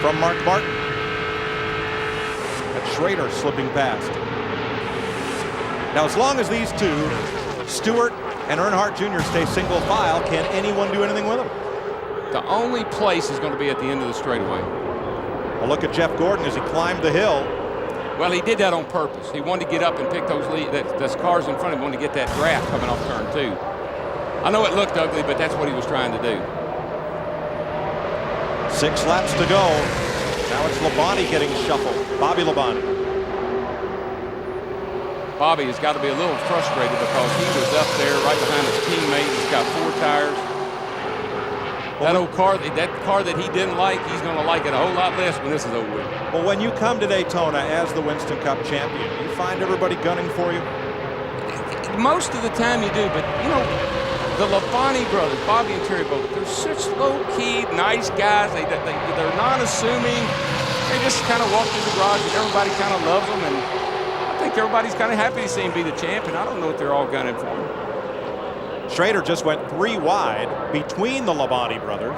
From Mark Martin. That's Schrader slipping past. Now, as long as these two, Stewart and Earnhardt Jr., stay single file, can anyone do anything with them? The only place is going to be at the end of the straightaway. Well, look at Jeff Gordon as he climbed the hill. Well, he did that on purpose. He wanted to get up and pick those cars in front of him, wanted to get that draft coming off turn 2. I know it looked ugly, but that's what he was trying to do. 6 laps to go. Now it's Labonte getting shuffled. Bobby Labonte. Bobby has got to be a little frustrated because he was up there right behind his teammate. He's got 4 tires. That old car, that car that he didn't like, he's going to like it a whole lot less when this is over with. Well, when you come to Daytona as the Winston Cup champion, you find everybody gunning for you? Most of the time you do, but you know, the Labonte brothers, Bobby and Terry both, they're such low-key, nice guys. They're non-assuming. They just kind of walk through the garage and everybody kind of loves them. And I think everybody's kind of happy to see him be the champion. I don't know what they're all gunning for him. Schrader just went 3 wide between the Labonte brothers,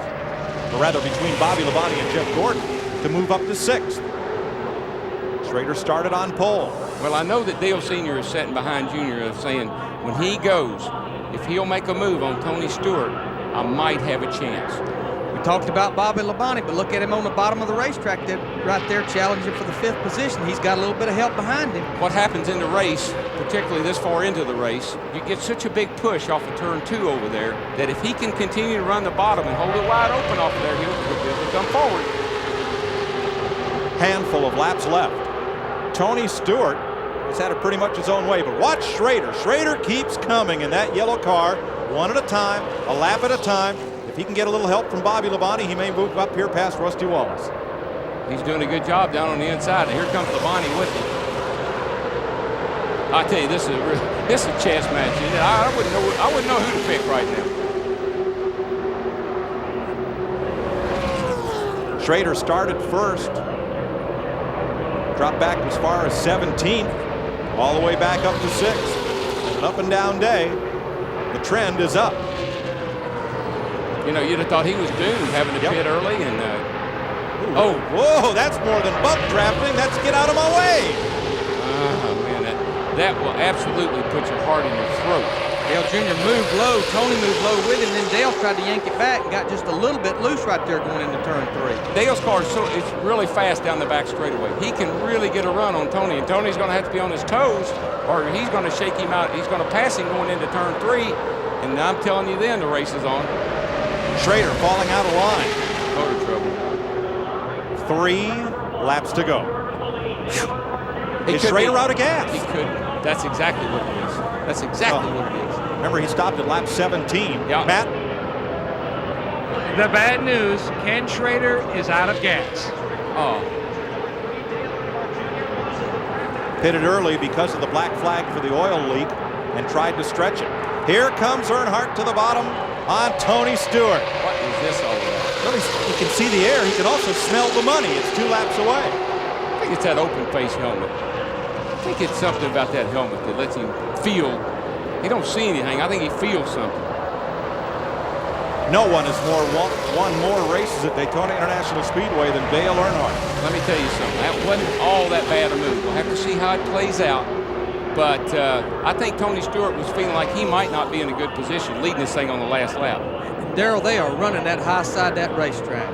or rather between Bobby Labonte and Jeff Gordon, to move up to 6th. Schrader started on pole. Well, I know that Dale Sr. is sitting behind Junior saying when he goes, if he'll make a move on Tony Stewart, I might have a chance. We talked about Bobby Labonte, but look at him on the bottom of the racetrack right there challenging for the 5th position. He's got a little bit of help behind him. What happens in the race, particularly this far into the race, you get such a big push off of turn 2 over there that if he can continue to run the bottom and hold it wide open off of there, he'll be able to come forward. Handful of laps left. Tony Stewart has had it pretty much his own way, but watch Schrader. Schrader keeps coming in that yellow car, one at a time, a lap at a time. If he can get a little help from Bobby Labonte, he may move up here past Rusty Wallace. He's doing a good job down on the inside, and here comes Labonte with him. I tell you, this is a chess match. I wouldn't know who to pick right now. Schrader started first, dropped back as far as 17th, all the way back up to 6th. An up and down day. The trend is up. You know, you'd have thought he was doomed having to pit early, and whoa, that's more than bump drafting. That's get out of my way. Oh man, that will absolutely put your heart in your throat. Dale Jr. moved low, Tony moved low with him, then Dale tried to yank it back and got just a little bit loose right there going into turn 3. Dale's car it's really fast down the back straightaway. He can really get a run on Tony, and Tony's going to have to be on his toes, or he's going to shake him out. He's going to pass him going into turn 3, and I'm telling you then the race is on. Schrader falling out of line. Motor trouble. 3 laps to go. Is Schrader out of gas? He could. That's exactly what it is. That's exactly what it is. Remember, he stopped at lap 17. Yeah. Matt? The bad news, Ken Schrader is out of gas. Oh. Pitted early because of the black flag for the oil leak and tried to stretch it. Here comes Earnhardt to the bottom on Tony Stewart. What is this all about? Well, he can see the air. He can also smell the money. It's 2 laps away. I think it's that open face helmet. I think it's something about that helmet that lets him feel. He don't see anything. I think he feels something. No one has won more races at Daytona International Speedway than Dale Earnhardt. Let me tell you something. That wasn't all that bad a move. We'll have to see how it plays out. But I think Tony Stewart was feeling like he might not be in a good position leading this thing on the last lap. Daryl, they are running that high side of that racetrack.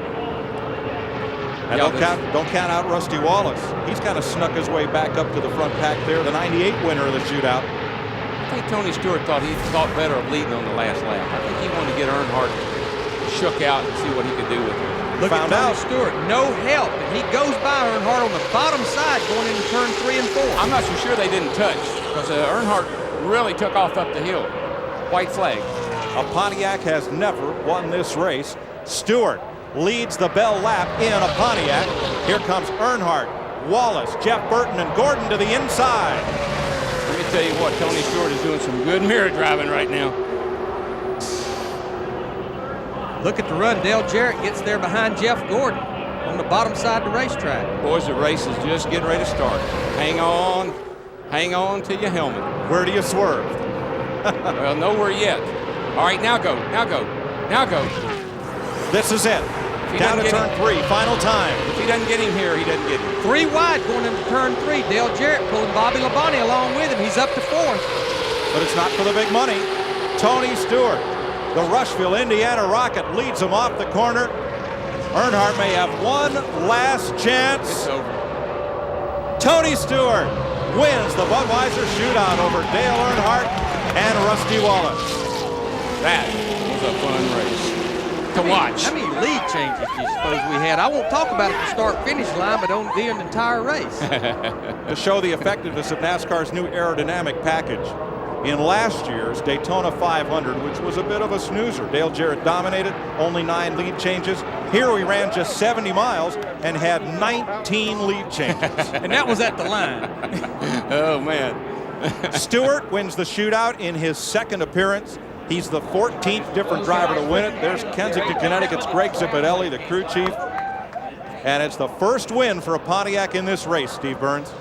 And don't count out Rusty Wallace. He's kind of snuck his way back up to the front pack there, the 98 winner of the shootout. I think Tony Stewart thought better of leading on the last lap. I think he wanted to get Earnhardt shook out and see what he could do with him. Look at Tony Stewart, no help, and he goes by Earnhardt on the bottom side going into turn 3 and 4. I'm not so sure they didn't touch because Earnhardt really took off up the hill. White flag. A Pontiac has never won this race. Stewart leads the bell lap in a Pontiac. Here comes Earnhardt, Wallace, Jeff Burton, and Gordon to the inside. Let me tell you what, Tony Stewart is doing some good mirror driving right now. Look at the run. Dale Jarrett gets there behind Jeff Gordon on the bottom side of the racetrack. Boys, the race is just getting ready to start. Hang on to your helmet. Where do you swerve? Well, nowhere yet. All right, now go. This is it. Down to turn 3, final time. If he doesn't get him here, he doesn't get him. 3 wide going into turn 3. Dale Jarrett pulling Bobby Labonte along with him. He's up to 4th. But it's not for the big money. Tony Stewart, the Rushville, Indiana Rocket, leads him off the corner. Earnhardt may have one last chance. It's over. Tony Stewart wins the Budweiser Shootout over Dale Earnhardt and Rusty Wallace. That was a fun race to watch. How many lead changes do you suppose we had? I won't talk about it at the start-finish line, but on the entire race. To show the effectiveness of NASCAR's new aerodynamic package. In last year's Daytona 500, which was a bit of a snoozer, Dale Jarrett dominated, only 9 lead changes. Here we ran just 70 miles and had 19 lead changes. And that was at the line. Oh, man. Stewart wins the shootout in his 2nd appearance. He's the 14th different driver to win it. There's Kensington, Connecticut's Greg Zipadelli, the crew chief. And it's the first win for a Pontiac in this race, Steve Burns.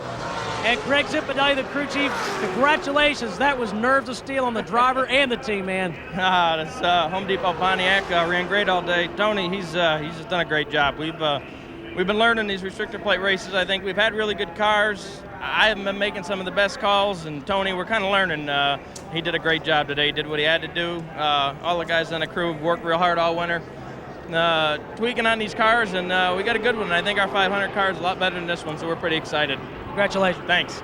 And Greg Zipadelli, the crew chief, congratulations. That was nerves of steel on the driver and the team, man. This Home Depot Pontiac ran great all day. Tony, he's just done a great job. We've been learning these restrictor plate races. I think we've had really good cars. I have been making some of the best calls, and Tony, we're kind of learning. He did a great job today. He did what he had to do. All the guys on the crew have worked real hard all winter, tweaking on these cars, and we got a good one. I think our 500 car is a lot better than this one, so we're pretty excited. Congratulations. Thanks.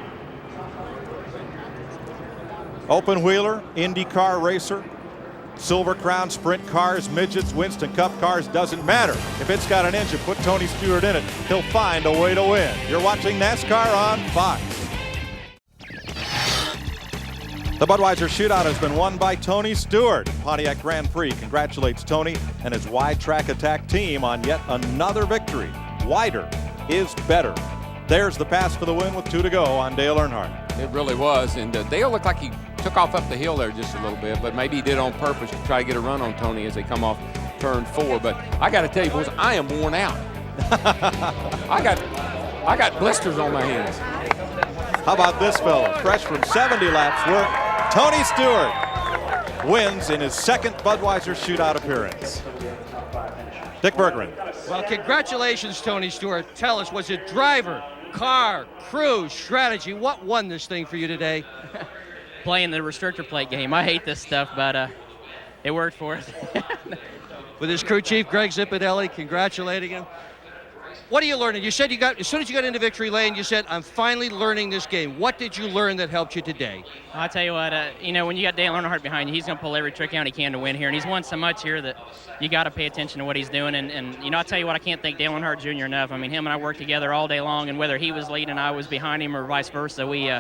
Open wheeler, IndyCar racer, Silver Crown, sprint cars, midgets, Winston Cup cars, doesn't matter. If it's got an engine, put Tony Stewart in it. He'll find a way to win. You're watching NASCAR on Fox. The Budweiser Shootout has been won by Tony Stewart. Pontiac Grand Prix congratulates Tony and his wide track attack team on yet another victory. Wider is better. There's the pass for the win with 2 to go on Dale Earnhardt. It really was, and Dale looked like he took off up the hill there just a little bit, but maybe he did on purpose to try to get a run on Tony as they come off turn 4. But I got to tell you, boys, I am worn out. I got blisters on my hands. How about this fella? Fresh from 70 laps work, Tony Stewart wins in his 2nd Budweiser Shootout appearance. Dick Berggren. Well, congratulations, Tony Stewart. Tell us, was it driver, car, crew, strategy? What won this thing for you today? Playing the restrictor plate game. I hate this stuff, but it worked for us. With his crew chief, Greg Zipadelli, congratulating him. What are you learning? You said as soon as you got into victory lane, you said, I'm finally learning this game. What did you learn that helped you today? I'll tell you what, when you got Dale Earnhardt behind you, he's going to pull every trick out he can to win here, and he's won so much here that you got to pay attention to what he's doing. And I'll tell you what, I can't thank Dale Earnhardt Jr. enough. I mean, him and I worked together all day long, and whether he was leading and I was behind him or vice versa, we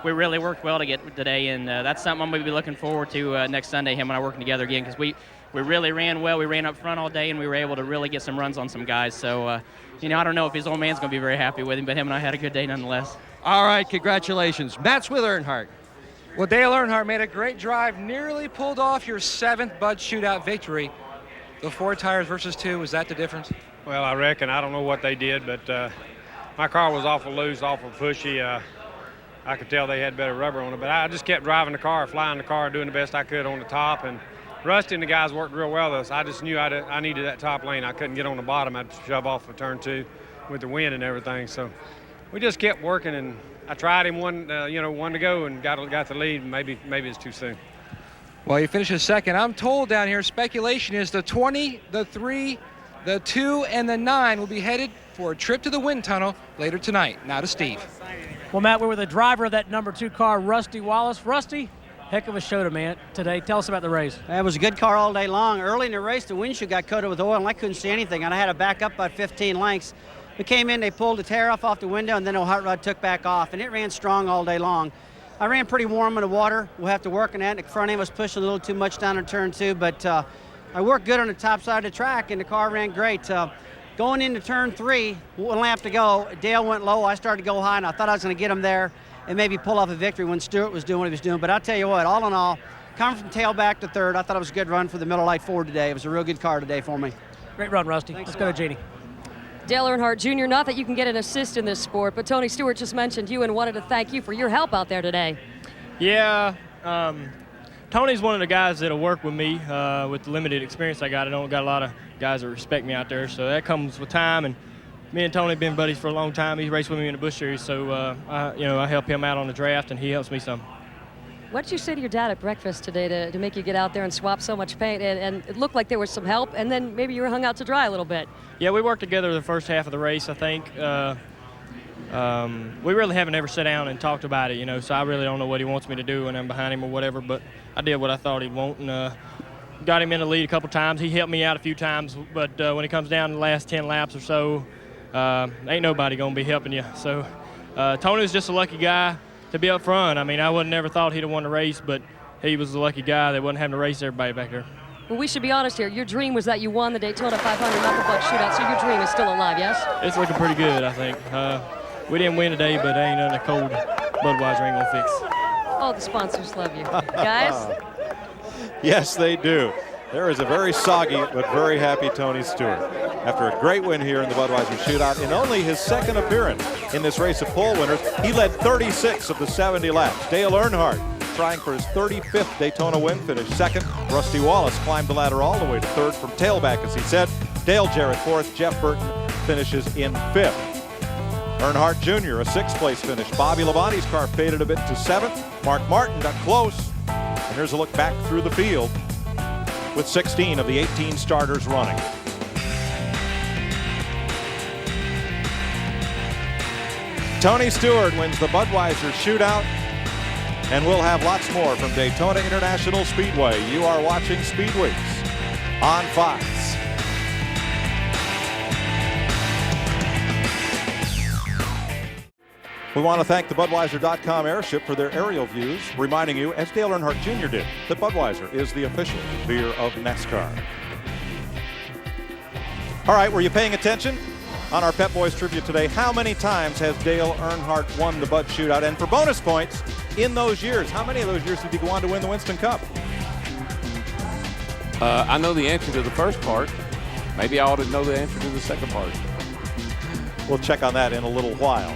really worked well to get today, and that's something I'm going to be looking forward to next Sunday, him and I working together again, because we really ran well. We ran up front all day, and we were able to really get some runs on some guys. So, I don't know if his old man's going to be very happy with him, but him and I had a good day nonetheless. All right, congratulations. Matt's with Earnhardt. Well, Dale Earnhardt made a great drive, nearly pulled off your 7th Bud Shootout victory. The 4 tires versus 2, was that the difference? Well, I reckon. I don't know what they did, but my car was awful loose, awful pushy. I could tell they had better rubber on it, but I just kept driving the car, flying the car, doing the best I could on the top. And Rusty and the guys worked real well with us. I just knew I needed that top lane. I couldn't get on the bottom. I'd shove off of turn 2 with the wind and everything. So we just kept working, and I tried him one to go and got the lead. Maybe it's too soon. Well, he finishes second. I'm told down here, speculation is the 20, the 3, the 2, and the 9 will be headed for a trip to the wind tunnel later tonight. Now to Steve. Well, Matt, we're with the driver of that number 2 car, Rusty Wallace. Rusty, heck of a show today. Tell us about the race. It was a good car all day long. Early in the race, the windshield got coated with oil, and I couldn't see anything, and I had to back up about 15 lengths. We came in, they pulled the tear off the window, and then the hot rod took back off, and it ran strong all day long. I ran pretty warm in the water. We'll have to work on that. The front end was pushing a little too much down in turn 2, but I worked good on the top side of the track, and the car ran great. Going into turn 3, 1 lap to go, Dale went low. I started to go high, and I thought I was going to get him there and maybe pull off a victory when Stewart was doing what he was doing. But I'll tell you what, all in all, coming from tailback to third, I thought it was a good run for the Miller Lite Ford today. It was a real good car today for me. Great run, Rusty. Let's go to Jeannie. Dale Earnhardt Jr., not that you can get an assist in this sport, but Tony Stewart just mentioned you and wanted to thank you for your help out there today. Yeah, Tony's one of the guys that'll work with me with the limited experience I got. I don't got a lot of guys that respect me out there, so that comes with time. And me and Tony have been buddies for a long time. He's raced with me in the Busch Series, so I help him out on the draft, and he helps me some. What did you say to your dad at breakfast today to make you get out there and swap so much paint? And it looked like there was some help, and then maybe you were hung out to dry a little bit. Yeah, we worked together the first half of the race, I think. We really haven't ever sat down and talked about it, so I really don't know what he wants me to do when I'm behind him or whatever, but I did what I thought he'd want and got him in the lead a couple times. He helped me out a few times, but when it comes down to the last 10 laps or so, ain't nobody going to be helping you. So Tony was just a lucky guy to be up front. I mean, I wouldn't never thought he'd have won the race, but he was the lucky guy that wasn't having to race everybody back there. Well, we should be honest here. Your dream was that you won the Daytona 500 Knuckle Buck Shootout, so your dream is still alive, yes? It's looking pretty good, I think. We didn't win today, but ain't nothing a cold Budweiser ain't gonna fix. Oh, the sponsors love you. Guys? Yes, they do. There is a very soggy but very happy Tony Stewart. After a great win here in the Budweiser Shootout, in only his second appearance in this race of pole winners, he led 36 of the 70 laps. Dale Earnhardt trying for his 35th Daytona win, finished second. Rusty Wallace climbed the ladder all the way to third from tailback, as he said. Dale Jarrett fourth. Jeff Burton finishes in fifth. Earnhardt Jr., a sixth-place finish. Bobby Labonte's car faded a bit to seventh. Mark Martin got close. And here's a look back through the field with 16 of the 18 starters running. Tony Stewart wins the Budweiser Shootout, and we'll have lots more from Daytona International Speedway. You are watching Speedweeks on Fox. We want to thank the Budweiser.com airship for their aerial views, reminding you, as Dale Earnhardt Jr. did, that Budweiser is the official beer of NASCAR. All right, were you paying attention? On our Pep Boys trivia today, how many times has Dale Earnhardt won the Bud Shootout? And for bonus points, in those years, how many of those years did he go on to win the Winston Cup? I know the answer to the first part. Maybe I ought to know the answer to the second part. We'll check on that in a little while.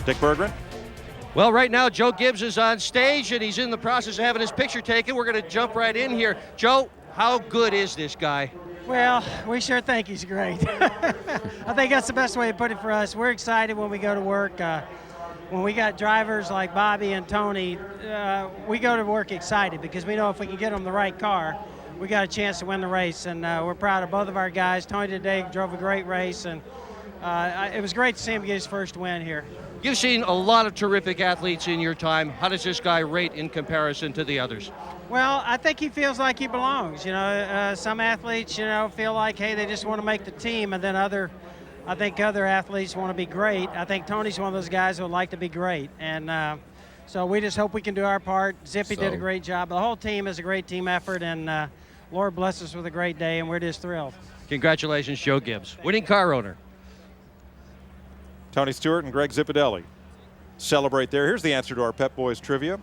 Dick Berggren? Well, right now, Joe Gibbs is on stage, and he's in the process of having his picture taken. We're going to jump right in here. Joe, how good is this guy? Well, we sure think he's great. I think that's the best way to put it for us. We're excited when we go to work. When we got drivers like Bobby and Tony, we go to work excited because we know if we can get them the right car, we got a chance to win the race. And we're proud of both of our guys. Tony today drove a great race, and it was great to see him get his first win here. You've seen a lot of terrific athletes in your time. How does this guy rate in comparison to the others? Well, I think he feels like he belongs. Some athletes, feel like, hey, they just want to make the team, and then I think other athletes want to be great. I think Tony's one of those guys who would like to be great, and so we just hope we can do our part. Zippy did a great job. The whole team is a great team effort, and Lord bless us with a great day, and we're just thrilled. Congratulations, Joe Gibbs, winning car owner. Tony Stewart and Greg Zipadelli celebrate there. Here's the answer to our Pep Boys trivia.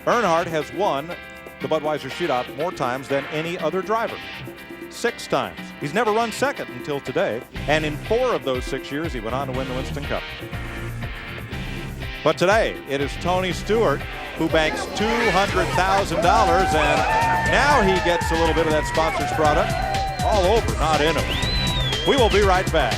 Earnhardt has won the Budweiser Shootout more times than any other driver. 6 times. He's never run second until today, and in 4 of those 6 years, he went on to win the Winston Cup. But today, it is Tony Stewart who banks $200,000, and now he gets a little bit of that sponsor's product all over, not in him. We will be right back.